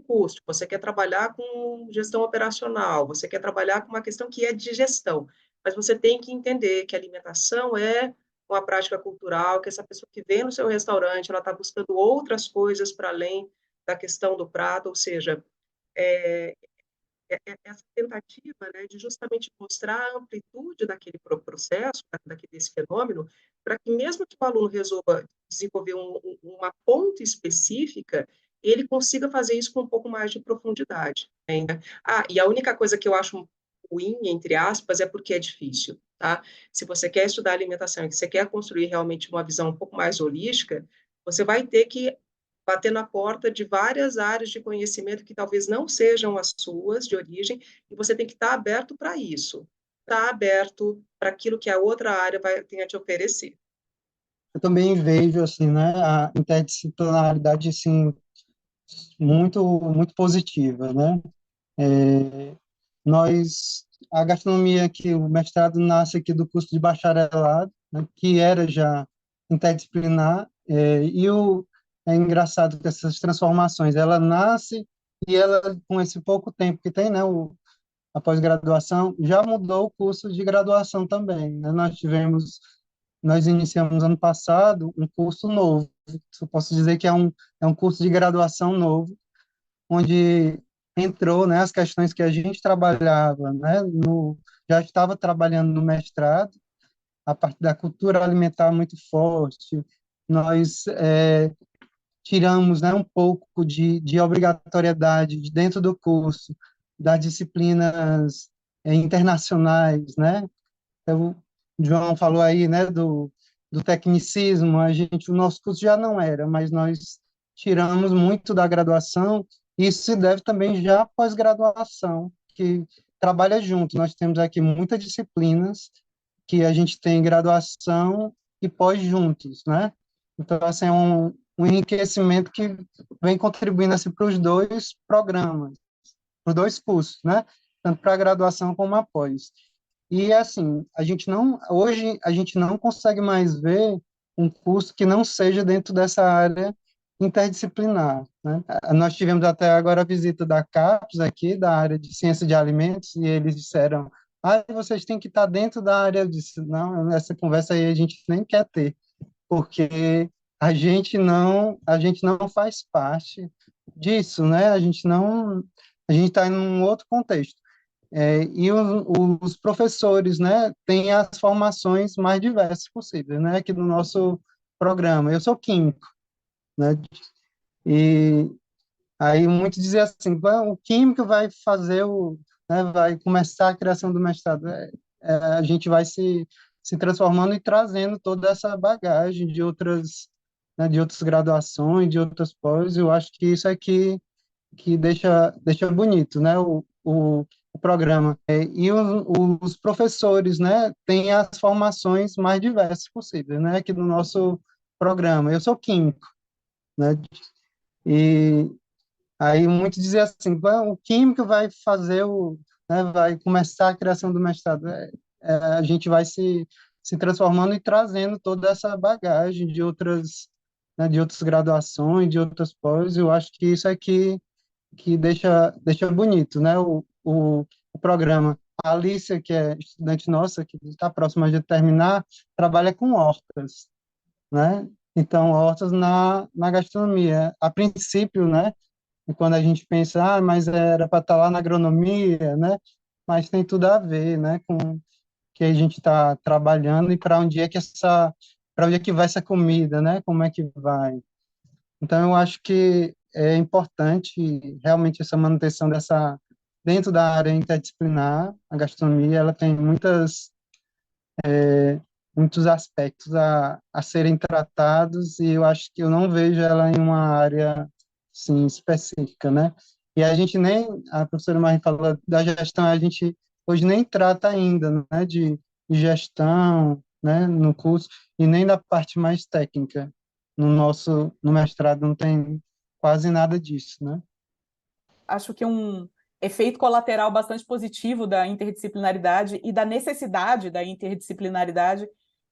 custo, você quer trabalhar com gestão operacional, você quer trabalhar com uma questão que é de gestão, mas você tem que entender que a alimentação é uma prática cultural, que essa pessoa que vem no seu restaurante, ela está buscando outras coisas para além da questão do prato, ou seja, é, essa tentativa, né, de justamente mostrar a amplitude daquele processo, desse fenômeno, para que mesmo que o aluno resolva desenvolver uma ponte específica, ele consiga fazer isso com um pouco mais de profundidade. Né? E a única coisa que eu acho ruim, entre aspas, é porque é difícil. Tá? Se você quer estudar alimentação e que você quer construir realmente uma visão um pouco mais holística, você vai ter que bater na porta de várias áreas de conhecimento que talvez não sejam as suas de origem, e você tem que estar aberto para isso, estar aberto para aquilo que a outra área tem a te oferecer. Eu também vejo assim, né, a interdisciplinaridade assim muito positiva, né? É, a gastronomia que o mestrado nasce aqui do curso de bacharelado, né, que era já interdisciplinar, é engraçado que essas transformações, ela nasce e ela, com esse pouco tempo que tem, né, a pós-graduação, já mudou o curso de graduação também, né? Nós iniciamos ano passado um curso novo, eu posso dizer que é um curso de graduação novo, onde entrou, né, as questões que a gente trabalhava, né, já estava trabalhando no mestrado, a parte da cultura alimentar muito forte. Nós tiramos, né, um pouco de obrigatoriedade de dentro do curso das disciplinas internacionais, né? Então, o João falou aí, né, do tecnicismo. O nosso curso já não era, mas nós tiramos muito da graduação. Isso se deve também já à pós-graduação, que trabalha junto. Nós temos aqui muitas disciplinas que a gente tem graduação e pós juntos, né? Então, assim, é um enriquecimento que vem contribuindo assim, para os dois programas, para os dois cursos, né? Tanto para a graduação como a pós. E, assim, hoje a gente não consegue mais ver um curso que não seja dentro dessa área interdisciplinar, né? Nós tivemos até agora a visita da CAPES aqui, da área de ciência de alimentos, e eles disseram, vocês têm que estar dentro da área. Eu disse, não, essa conversa aí a gente nem quer ter, porque a gente não faz parte disso, né? A gente está em um outro contexto. Os professores, né, têm as formações mais diversas possíveis, né, aqui no nosso programa. Eu sou químico, né, e aí muitos dizem assim, o químico vai fazer né, vai começar a criação do mestrado. A gente vai se transformando e trazendo toda essa bagagem né, de outras graduações, de outras pós. Eu acho que isso aqui que deixa bonito, né, o programa. Os professores, né, têm as formações mais diversas possíveis, né, aqui no nosso programa. Eu sou químico, né, e aí muitos dizem assim, o químico vai fazer né, vai começar a criação do mestrado. A gente vai se transformando e trazendo toda essa bagagem né, de outras graduações, de outras pós. Eu acho que isso aqui que deixa bonito, né, o programa. A Alicia, que é estudante nossa, que está próxima de terminar, trabalha com hortas, né? Então, hortas na gastronomia. A princípio, né, quando a gente pensa, mas era para estar lá na agronomia, né? Mas tem tudo a ver, né, com o que a gente está trabalhando e para onde é que vai essa comida, né? Como é que vai? Então, eu acho que é importante realmente essa manutenção dentro da área interdisciplinar. A gastronomia, ela tem muitos aspectos a serem tratados e eu acho que eu não vejo ela em uma área, assim, específica, né? E a professora Marie falou da gestão, a gente hoje nem trata ainda, né, de gestão, né, no curso, e nem da parte mais técnica. No mestrado não tem quase nada disso, né? Acho que um efeito colateral bastante positivo da interdisciplinaridade e da necessidade da interdisciplinaridade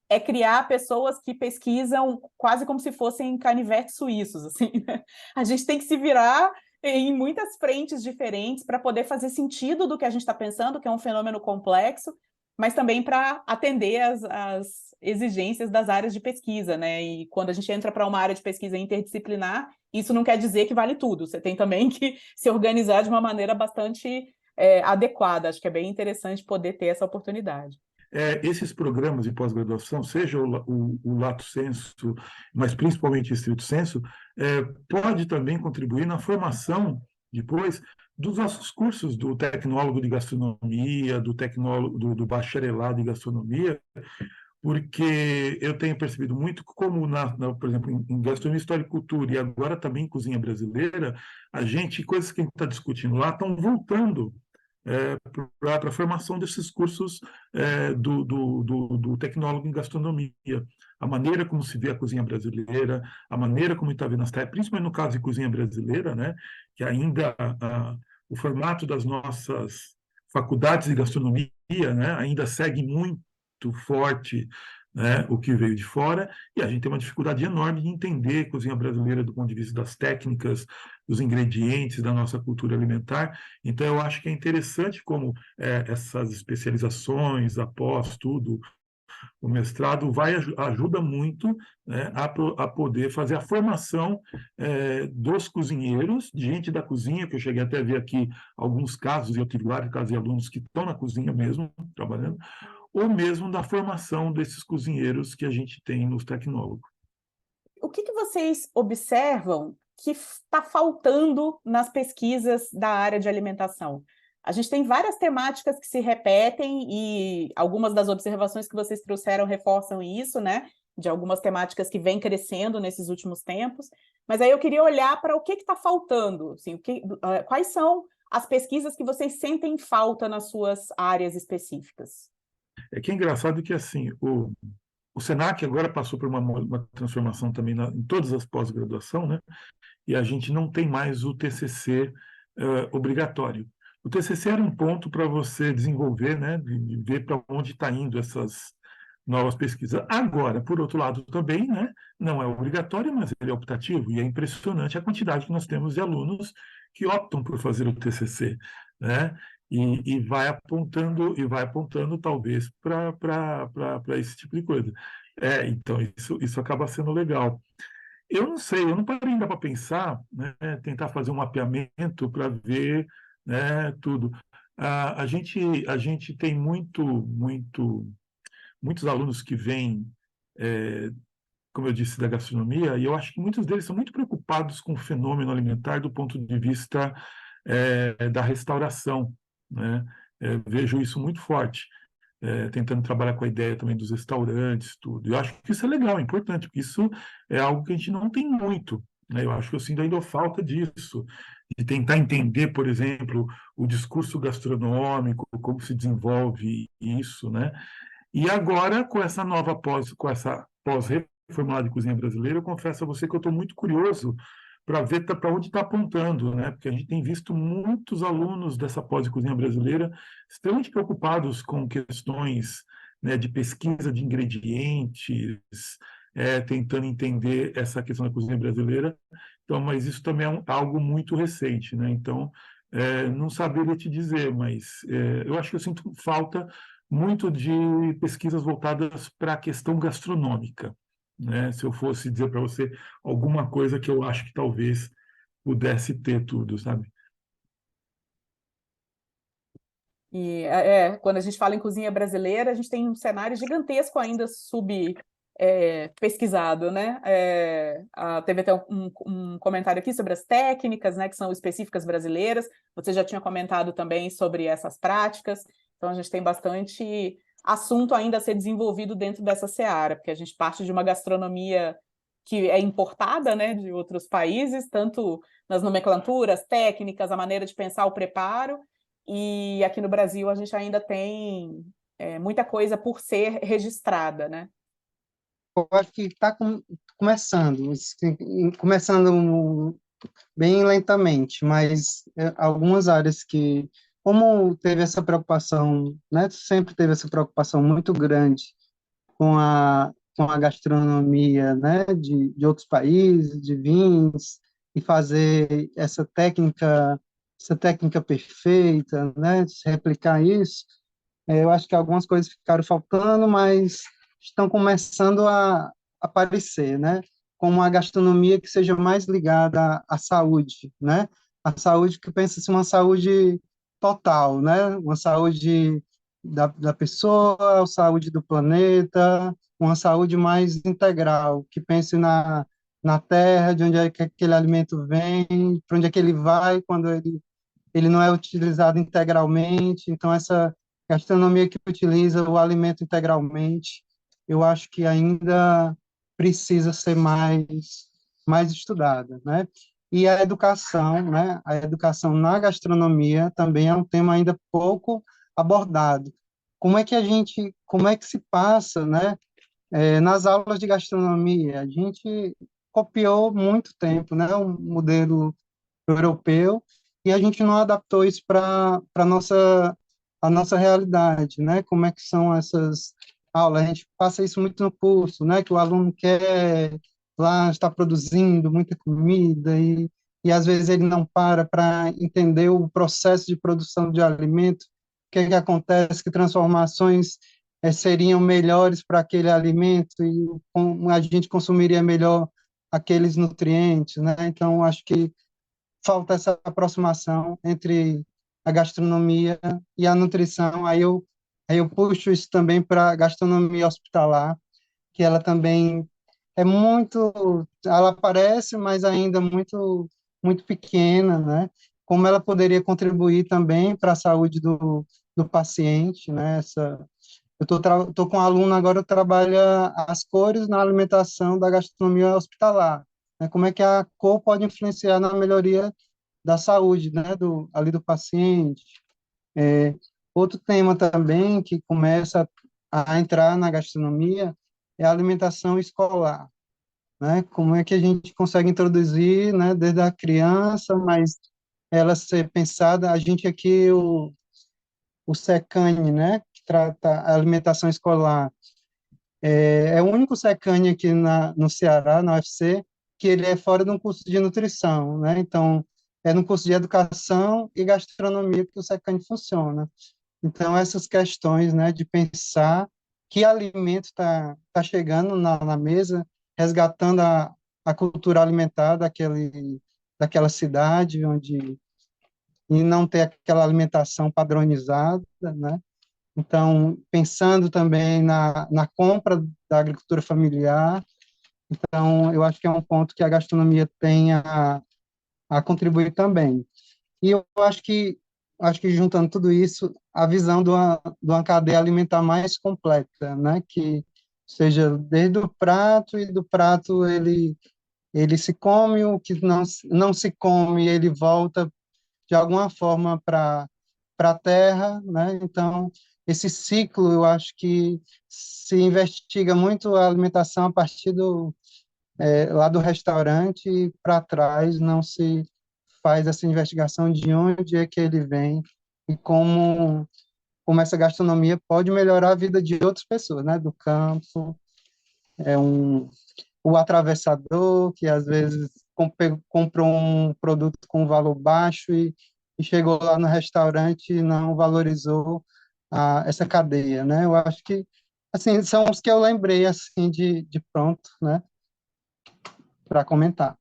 é criar pessoas que pesquisam quase como se fossem canivetes suíços, assim, né? A gente tem que se virar em muitas frentes diferentes para poder fazer sentido do que a gente está pensando, que é um fenômeno complexo, mas também para atender as exigências das áreas de pesquisa, né? E quando a gente entra para uma área de pesquisa interdisciplinar, isso não quer dizer que vale tudo. Você tem também que se organizar de uma maneira bastante adequada. Acho que é bem interessante poder ter essa oportunidade. Esses programas de pós-graduação, seja o lato sensu, mas principalmente o estrito sensu, pode também contribuir na formação, depois, dos nossos cursos do tecnólogo de gastronomia, do tecnólogo, do bacharelado de gastronomia, porque eu tenho percebido muito como, por exemplo, em gastronomia, história e cultura, e agora também em cozinha brasileira, coisas que a gente está discutindo lá estão voltando para a formação desses cursos do tecnólogo em gastronomia. A maneira como se vê a cozinha brasileira, a maneira como está vendo as terras, principalmente no caso de cozinha brasileira, né, que ainda o formato das nossas faculdades de gastronomia, né, ainda segue muito forte, né, o que veio de fora, e a gente tem uma dificuldade enorme de entender a cozinha brasileira do ponto de vista das técnicas, dos ingredientes, da nossa cultura alimentar. Então, eu acho que é interessante como essas especializações, após tudo, o mestrado ajuda muito, né, a poder fazer a formação dos cozinheiros, de gente da cozinha, que eu cheguei até a ver aqui alguns casos, e eu tive vários casos de alunos que estão na cozinha mesmo, trabalhando, ou mesmo da formação desses cozinheiros que a gente tem nos tecnólogos. O que vocês observam que está faltando nas pesquisas da área de alimentação? A gente tem várias temáticas que se repetem e algumas das observações que vocês trouxeram reforçam isso, né? De algumas temáticas que vêm crescendo nesses últimos tempos. Mas aí eu queria olhar para o que está faltando, assim, quais são as pesquisas que vocês sentem falta nas suas áreas específicas? É que é engraçado que, assim, o Senac agora passou por uma transformação também em todas as pós-graduação, né? E a gente não tem mais o TCC obrigatório. O TCC era um ponto para você desenvolver, né? De ver para onde está indo essas novas pesquisas. Agora, por outro lado, também, né? Não é obrigatório, mas ele é optativo, e é impressionante a quantidade que nós temos de alunos que optam por fazer o TCC, né? E vai apontando talvez para esse tipo de coisa. Então isso acaba sendo legal. Eu não sei, eu não parei ainda para pensar, né, tentar fazer um mapeamento para ver, né, tudo. A gente tem muitos alunos que vêm, é, como eu disse, da gastronomia, e eu acho que muitos deles são muito preocupados com o fenômeno alimentar do ponto de vista da restauração, né? Vejo isso muito forte, tentando trabalhar com a ideia também dos restaurantes, tudo. Eu acho que isso é legal, é importante, porque isso é algo que a gente não tem muito, né? Eu acho que eu sinto ainda falta disso, de tentar entender, por exemplo, o discurso gastronômico, como se desenvolve isso, né? E agora, com essa pós-reformulada de cozinha brasileira, eu confesso a você que eu estou muito curioso para ver para onde está apontando, né? Porque a gente tem visto muitos alunos dessa pós de cozinha brasileira extremamente preocupados com questões, né, de pesquisa de ingredientes, tentando entender essa questão da cozinha brasileira. Então, mas isso também é algo muito recente, né? Então, não saberia te dizer, mas eu acho que eu sinto falta muito de pesquisas voltadas para a questão gastronômica, né? Se eu fosse dizer para você alguma coisa que eu acho que talvez pudesse ter tudo, sabe? E quando a gente fala em cozinha brasileira, a gente tem um cenário gigantesco ainda pesquisado, né? Teve até um comentário aqui sobre as técnicas, né, que são específicas brasileiras. Você já tinha comentado também sobre essas práticas. Então, a gente tem bastante assunto ainda a ser desenvolvido dentro dessa seara, porque a gente parte de uma gastronomia que é importada, né, de outros países, tanto nas nomenclaturas, técnicas, a maneira de pensar o preparo, e aqui no Brasil a gente ainda tem muita coisa por ser registrada, né? Eu acho que está começando, começando bem lentamente, mas algumas áreas que, como teve essa preocupação, né, sempre teve essa preocupação muito grande com a gastronomia, né, de outros países, de vinhos, e fazer essa técnica perfeita, né, replicar isso. Eu acho que algumas coisas ficaram faltando, mas estão começando a aparecer, né? Como uma gastronomia que seja mais ligada à saúde, né? A saúde que pensa-se uma saúde total, né? Uma saúde da pessoa, a saúde do planeta, uma saúde mais integral, que pense na terra, de onde é que aquele alimento vem, para onde é que ele vai quando ele não é utilizado integralmente. Então, essa gastronomia que utiliza o alimento integralmente, eu acho que ainda precisa ser mais estudada, né? E a educação, né? A educação na gastronomia também é um tema ainda pouco abordado. Como é que se passa, né? Nas aulas de gastronomia, a gente copiou muito tempo, né? Um modelo europeu e a gente não adaptou isso para a nossa realidade, né? Como é que são essas aulas? A gente passa isso muito no curso, né? Que o aluno quer lá estar produzindo muita comida e às vezes ele não para entender o processo de produção de alimento, o que é que acontece, que transformações seriam melhores para aquele alimento e como a gente consumiria melhor aqueles nutrientes, né? Então, acho que falta essa aproximação entre a gastronomia e a nutrição. Aí eu puxo isso também para a gastronomia hospitalar, que ela também é ela aparece, mas ainda muito pequena, né? Como ela poderia contribuir também para a saúde do paciente, né? Eu tô com um aluno agora que trabalha as cores na alimentação da gastronomia hospitalar, né? Como é que a cor pode influenciar na melhoria da saúde, né? Ali do paciente. É, outro tema também que começa a entrar na gastronomia é a alimentação escolar, né? Como é que a gente consegue introduzir, né? Desde a criança, mas ela ser pensada, a gente aqui, o SECANE, né? Que trata a alimentação escolar, é o único SECANE aqui no Ceará, na UFC, que ele é fora de um curso de nutrição, né? Então, é no curso de educação e gastronomia que o SECANE funciona. Então, essas questões, né, de pensar que alimento tá chegando na mesa, resgatando a cultura alimentar daquela cidade, e não ter aquela alimentação padronizada, né? Então, pensando também na compra da agricultura familiar, então, eu acho que é um ponto que a gastronomia tem a contribuir também. E eu acho que juntando tudo isso, a visão de uma cadeia alimentar mais completa, né? Que seja desde o prato, e do prato ele se come, o que não se come, ele volta de alguma forma para a terra, né? Então, esse ciclo, eu acho que se investiga muito a alimentação a partir lá do restaurante para trás, não se faz essa investigação de onde é que ele vem e como essa gastronomia pode melhorar a vida de outras pessoas, né? Do campo, o atravessador, que às vezes comprou um produto com valor baixo e chegou lá no restaurante e não valorizou essa cadeia, né? Eu acho que, assim, são os que eu lembrei, assim, de pronto, né? Para comentar.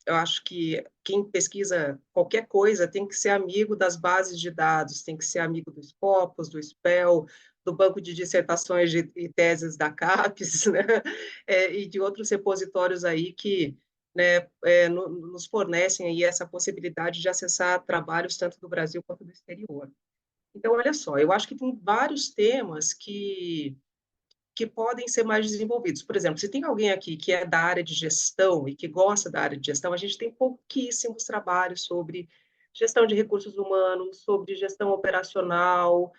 Eu acho que quem pesquisa qualquer coisa tem que ser amigo das bases de dados, tem que ser amigo do Scopus, do SPEL, do banco de dissertações e teses da CAPES, né? E de outros repositórios aí que, né, nos fornecem aí essa possibilidade de acessar trabalhos tanto do Brasil quanto do exterior. Então, olha só, eu acho que tem vários temas que podem ser mais desenvolvidos. Por exemplo, se tem alguém aqui que é da área de gestão e que gosta da área de gestão, a gente tem pouquíssimos trabalhos sobre gestão de recursos humanos, sobre gestão operacional,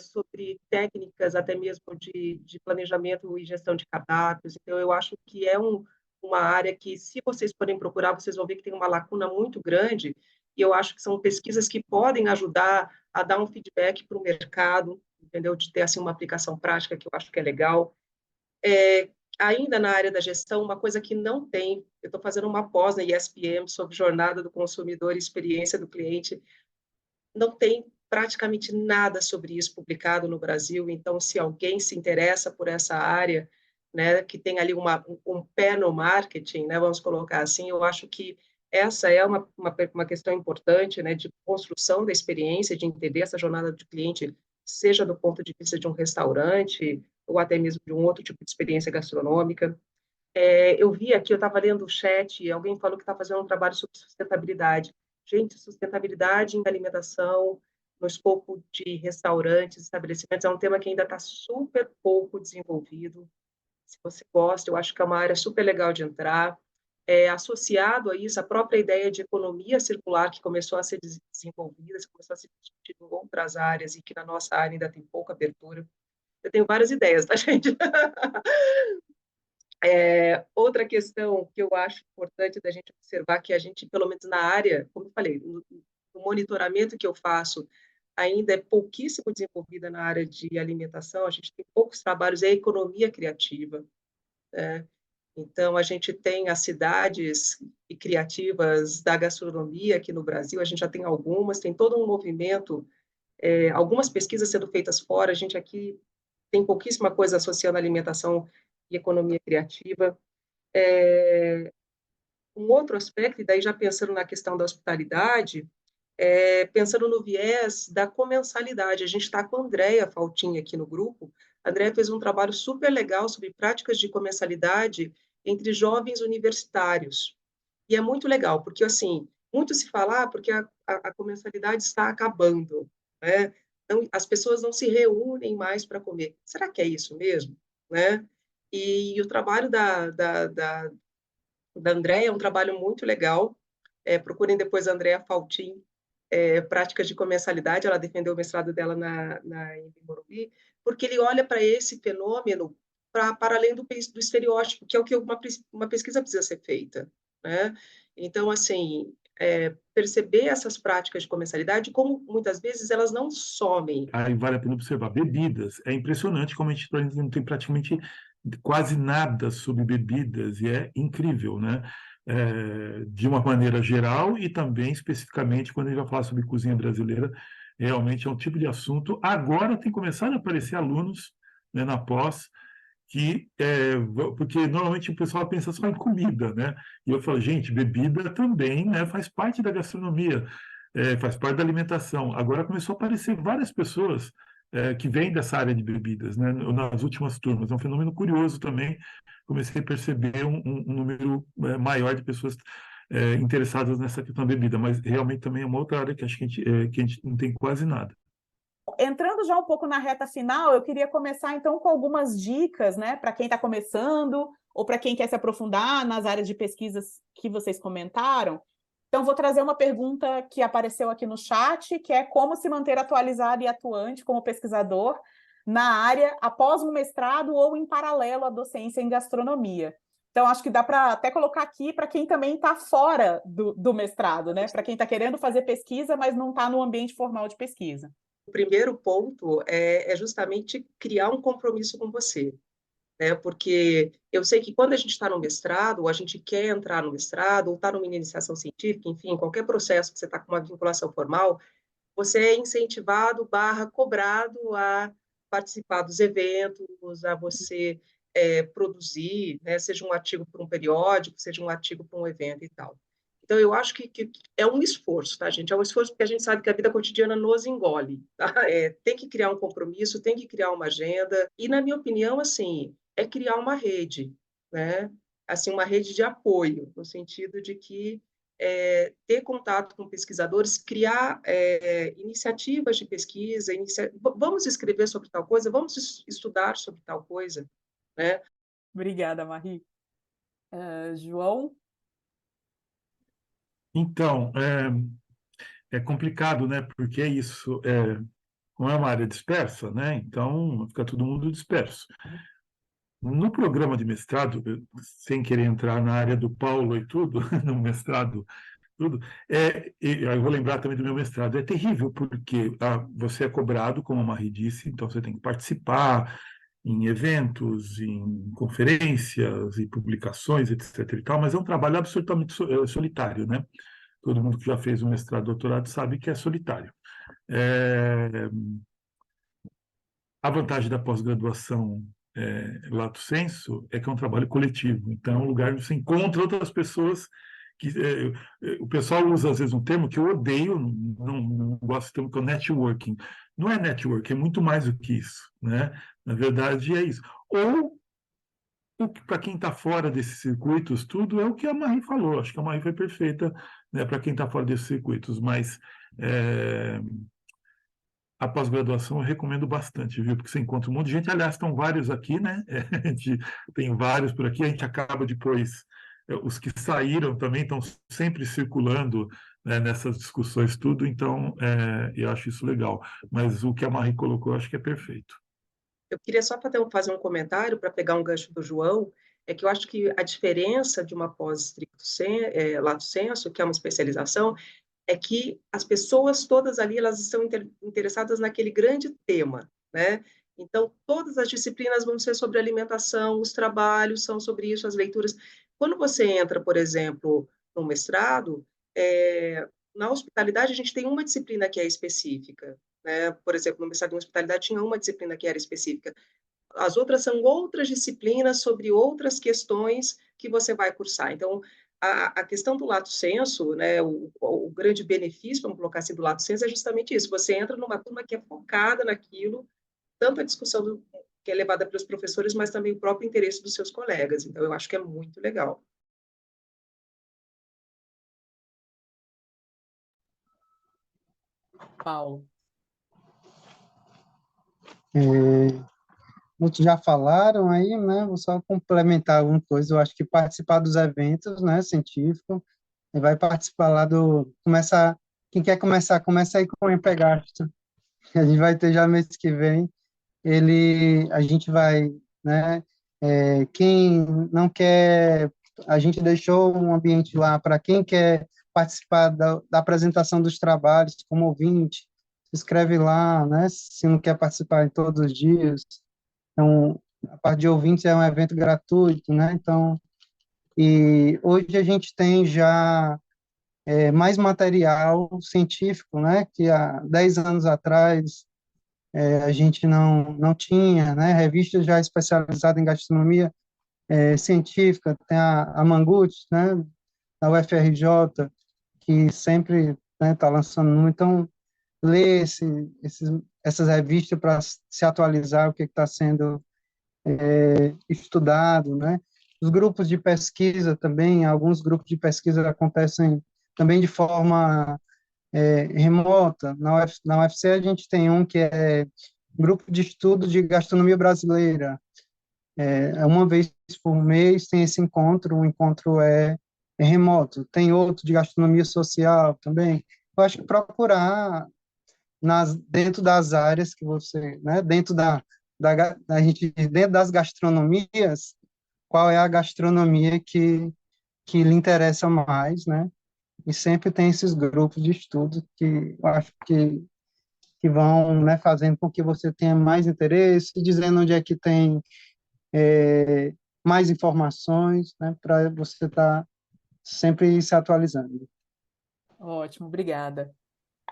sobre técnicas até mesmo de planejamento e gestão de cardápios. Então, eu acho que é uma área que, se vocês forem procurar, vocês vão ver que tem uma lacuna muito grande, e eu acho que são pesquisas que podem ajudar a dar um feedback para o mercado, entendeu? De ter assim uma aplicação prática que eu acho que é legal. Ainda na área da gestão, uma coisa que não tem, eu estou fazendo uma pós na ESPM sobre jornada do consumidor e experiência do cliente, não tem praticamente nada sobre isso publicado no Brasil, então, se alguém se interessa por essa área, né, que tem ali um pé no marketing, né, vamos colocar assim, eu acho que essa é uma questão importante, né, de construção da experiência, de entender essa jornada do cliente, seja do ponto de vista de um restaurante, ou até mesmo de um outro tipo de experiência gastronômica. Eu vi aqui, eu estava lendo o chat, e alguém falou que está fazendo um trabalho sobre sustentabilidade. Gente, sustentabilidade em alimentação, no escopo de restaurantes, estabelecimentos, é um tema que ainda está super pouco desenvolvido. Se você gosta, eu acho que é uma área super legal de entrar. Associado a isso, a própria ideia de economia circular que começou a ser desenvolvida, começou a ser discutida em outras áreas e que na nossa área ainda tem pouca abertura. Eu tenho várias ideias, tá, gente? Outra questão que eu acho importante da gente observar, que a gente, pelo menos na área, como eu falei, no monitoramento que eu faço, ainda é pouquíssimo desenvolvida na área de alimentação, a gente tem poucos trabalhos, é a economia criativa, né? Então, a gente tem as cidades criativas da gastronomia aqui no Brasil, a gente já tem algumas, tem todo um movimento, algumas pesquisas sendo feitas fora, a gente aqui tem pouquíssima coisa associando alimentação e economia criativa. Um outro aspecto, e daí já pensando na questão da hospitalidade, pensando no viés da comensalidade. A gente está com a Andréa Faltin aqui no grupo. A Andréa fez um trabalho super legal sobre práticas de comensalidade entre jovens universitários. E é muito legal, porque, assim, muito se fala, porque a comensalidade está acabando, né? Então, as pessoas não se reúnem mais para comer. Será que é isso mesmo? Né? E o trabalho da Andréa é um trabalho muito legal. Procurem depois a Andréa Faltin, práticas de comensalidade, ela defendeu o mestrado dela na Morumbi, porque ele olha para esse fenômeno para além do estereótipo, que é o que uma pesquisa precisa ser feita, né? Então, assim, perceber essas práticas de comensalidade, como muitas vezes elas não somem. Aí vale a pena observar. Bebidas. É impressionante como a gente não tem praticamente quase nada sobre bebidas, e é incrível, né? De uma maneira geral e também especificamente quando a gente vai falar sobre cozinha brasileira, realmente é um tipo de assunto. Agora tem começado a aparecer alunos, né, na pós, porque normalmente o pessoal pensa só em comida, né? E eu falo, gente, bebida também, né, faz parte da gastronomia, faz parte da alimentação. Agora começou a aparecer várias pessoas que vêm dessa área de bebidas, né, nas últimas turmas. É um fenômeno curioso também. Comecei a perceber um número maior de pessoas interessadas nessa questão da bebida, mas realmente também é uma outra área que acho que a gente não tem quase nada. Entrando já um pouco na reta final, eu queria começar então com algumas dicas, né, para quem está começando ou para quem quer se aprofundar nas áreas de pesquisas que vocês comentaram. Então, vou trazer uma pergunta que apareceu aqui no chat, que é como se manter atualizado e atuante como pesquisador na área após um mestrado ou em paralelo à docência em gastronomia. Então, acho que dá para até colocar aqui para quem também está fora do mestrado, né? Para quem está querendo fazer pesquisa, mas não está no ambiente formal de pesquisa. O primeiro ponto é justamente criar um compromisso com você, né? Porque eu sei que quando a gente está no mestrado, ou a gente quer entrar no mestrado, ou está numa iniciação científica, enfim, qualquer processo que você está com uma vinculação formal, você é incentivado, cobrado a participar dos eventos, a você produzir, né? Seja um artigo para um periódico, seja um artigo para um evento e tal. Então, eu acho que é um esforço, tá, gente? É um esforço porque a gente sabe que a vida cotidiana nos engole, tá? Tem que criar um compromisso, tem que criar uma agenda, e, na minha opinião, assim, é criar uma rede, né? Assim, uma rede de apoio, no sentido de que ter contato com pesquisadores, criar iniciativas de pesquisa, vamos escrever sobre tal coisa, vamos estudar sobre tal coisa, né? Obrigada, Marie. João? Então, é complicado, né? Porque isso não é uma área dispersa, né? Então fica todo mundo disperso. No programa de mestrado, sem querer entrar na área do Paulo e tudo, no mestrado, tudo, eu vou lembrar também do meu mestrado, é terrível, porque você é cobrado, como a Marie disse, então você tem que participar em eventos, em conferências e publicações, etc. e tal, mas é um trabalho absolutamente solitário, né? Todo mundo que já fez um mestrado, doutorado, sabe que é solitário. A vantagem da pós-graduação lato sensu é que é um trabalho coletivo, então é um lugar onde você encontra outras pessoas que o pessoal usa às vezes um termo que eu odeio, não gosto do termo, que é o networking. Não é networking, é muito mais do que isso, né? Na verdade é isso. Ou para quem está fora desses circuitos, tudo é o que a Marie falou. Acho que a Marie foi perfeita, né, para quem está fora desses circuitos, mas a pós-graduação eu recomendo bastante, viu? Porque você encontra um monte de gente. Aliás, estão vários aqui, né? A gente tem vários por aqui. A gente acaba depois. Os que saíram também estão sempre circulando, né, nessas discussões, tudo. Então, eu acho isso legal. Mas o que a Marie colocou, eu acho que é perfeito. Eu queria só fazer um comentário para pegar um gancho do João, é que eu acho que a diferença de uma pós lato sensu, que é uma especialização, é que as pessoas todas ali elas estão interessadas naquele grande tema, né? Então, todas as disciplinas vão ser sobre alimentação, os trabalhos são sobre isso, as leituras. Quando você entra, por exemplo, no mestrado, na hospitalidade a gente tem uma disciplina que é específica, né? Por exemplo, no mestrado em hospitalidade tinha uma disciplina que era específica. As outras são outras disciplinas sobre outras questões que você vai cursar. Então, a questão do lato sensu, né, o grande benefício, vamos colocar assim, do lato sensu é justamente isso. Você entra numa turma que é focada naquilo, tanto a discussão que é levada pelos professores, mas também o próprio interesse dos seus colegas. Então, eu acho que é muito legal. Paulo. Muitos já falaram aí, né? Vou só complementar alguma coisa. Eu acho que participar dos eventos, né, científico, vai participar lá quem quer começar, começa aí com o Empegasto. A gente vai ter já mês que vem. A gente vai, né? Quem não quer, a gente deixou um ambiente lá para quem quer participar da apresentação dos trabalhos como ouvinte, se inscreve lá, né? Se não quer participar em todos os dias. Então, a parte de ouvintes é um evento gratuito, né? Então, e hoje a gente tem já mais material científico, né? Que há 10 anos atrás a gente não tinha, né? Revista já especializada em gastronomia científica, tem a Mangut, né? Da UFRJ, que sempre está lançando muito. Então, ler essas revistas para se atualizar o que está sendo estudado, né? Os grupos de pesquisa também, alguns grupos de pesquisa acontecem também de forma remota. Na UFC a gente tem um que é Grupo de Estudo de Gastronomia Brasileira. Uma vez por mês tem esse encontro, o encontro é remoto. Tem outro de gastronomia social também. Eu acho que procurar dentro das áreas que você, né, a gente, dentro das gastronomias, qual é a gastronomia que lhe interessa mais, né? E sempre tem esses grupos de estudo que eu acho que vão, né, fazendo com que você tenha mais interesse, dizendo onde é que tem mais informações, né, para você estar sempre se atualizando. Ótimo, obrigada.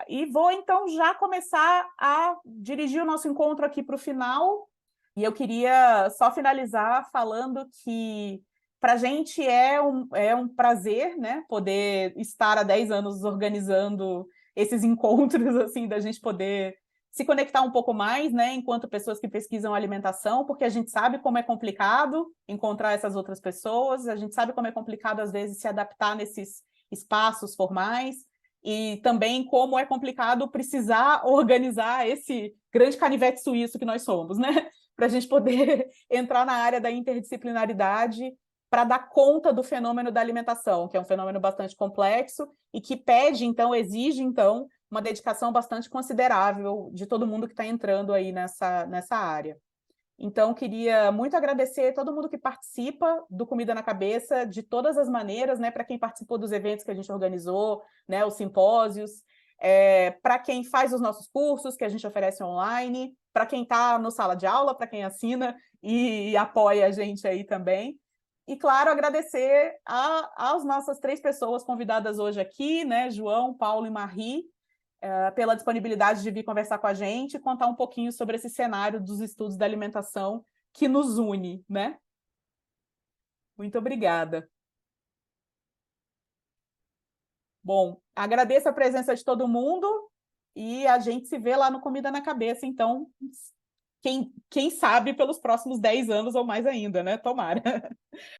E vou, então, já começar a dirigir o nosso encontro aqui para o final. E eu queria só finalizar falando que, para a gente, é um prazer, né, poder estar há 10 anos organizando esses encontros, assim, da gente poder se conectar um pouco mais, né, enquanto pessoas que pesquisam alimentação, porque a gente sabe como é complicado encontrar essas outras pessoas, a gente sabe como é complicado, às vezes, se adaptar nesses espaços formais, e também como é complicado precisar organizar esse grande canivete suíço que nós somos, né? Para a gente poder entrar na área da interdisciplinaridade para dar conta do fenômeno da alimentação, que é um fenômeno bastante complexo e que exige, uma dedicação bastante considerável de todo mundo que está entrando aí nessa área. Então, queria muito agradecer a todo mundo que participa do Comida na Cabeça, de todas as maneiras, né? Para quem participou dos eventos que a gente organizou, né? Os simpósios, para quem faz os nossos cursos que a gente oferece online, para quem está no sala de aula, para quem assina e apoia a gente aí também. E, claro, agradecer às nossas 3 pessoas convidadas hoje aqui, né? João, Paulo e Marie, pela disponibilidade de vir conversar com a gente e contar um pouquinho sobre esse cenário dos estudos da alimentação que nos une, né? Muito obrigada. Bom, agradeço a presença de todo mundo e a gente se vê lá no Comida na Cabeça, então, quem sabe pelos próximos 10 anos ou mais ainda, né? Tomara.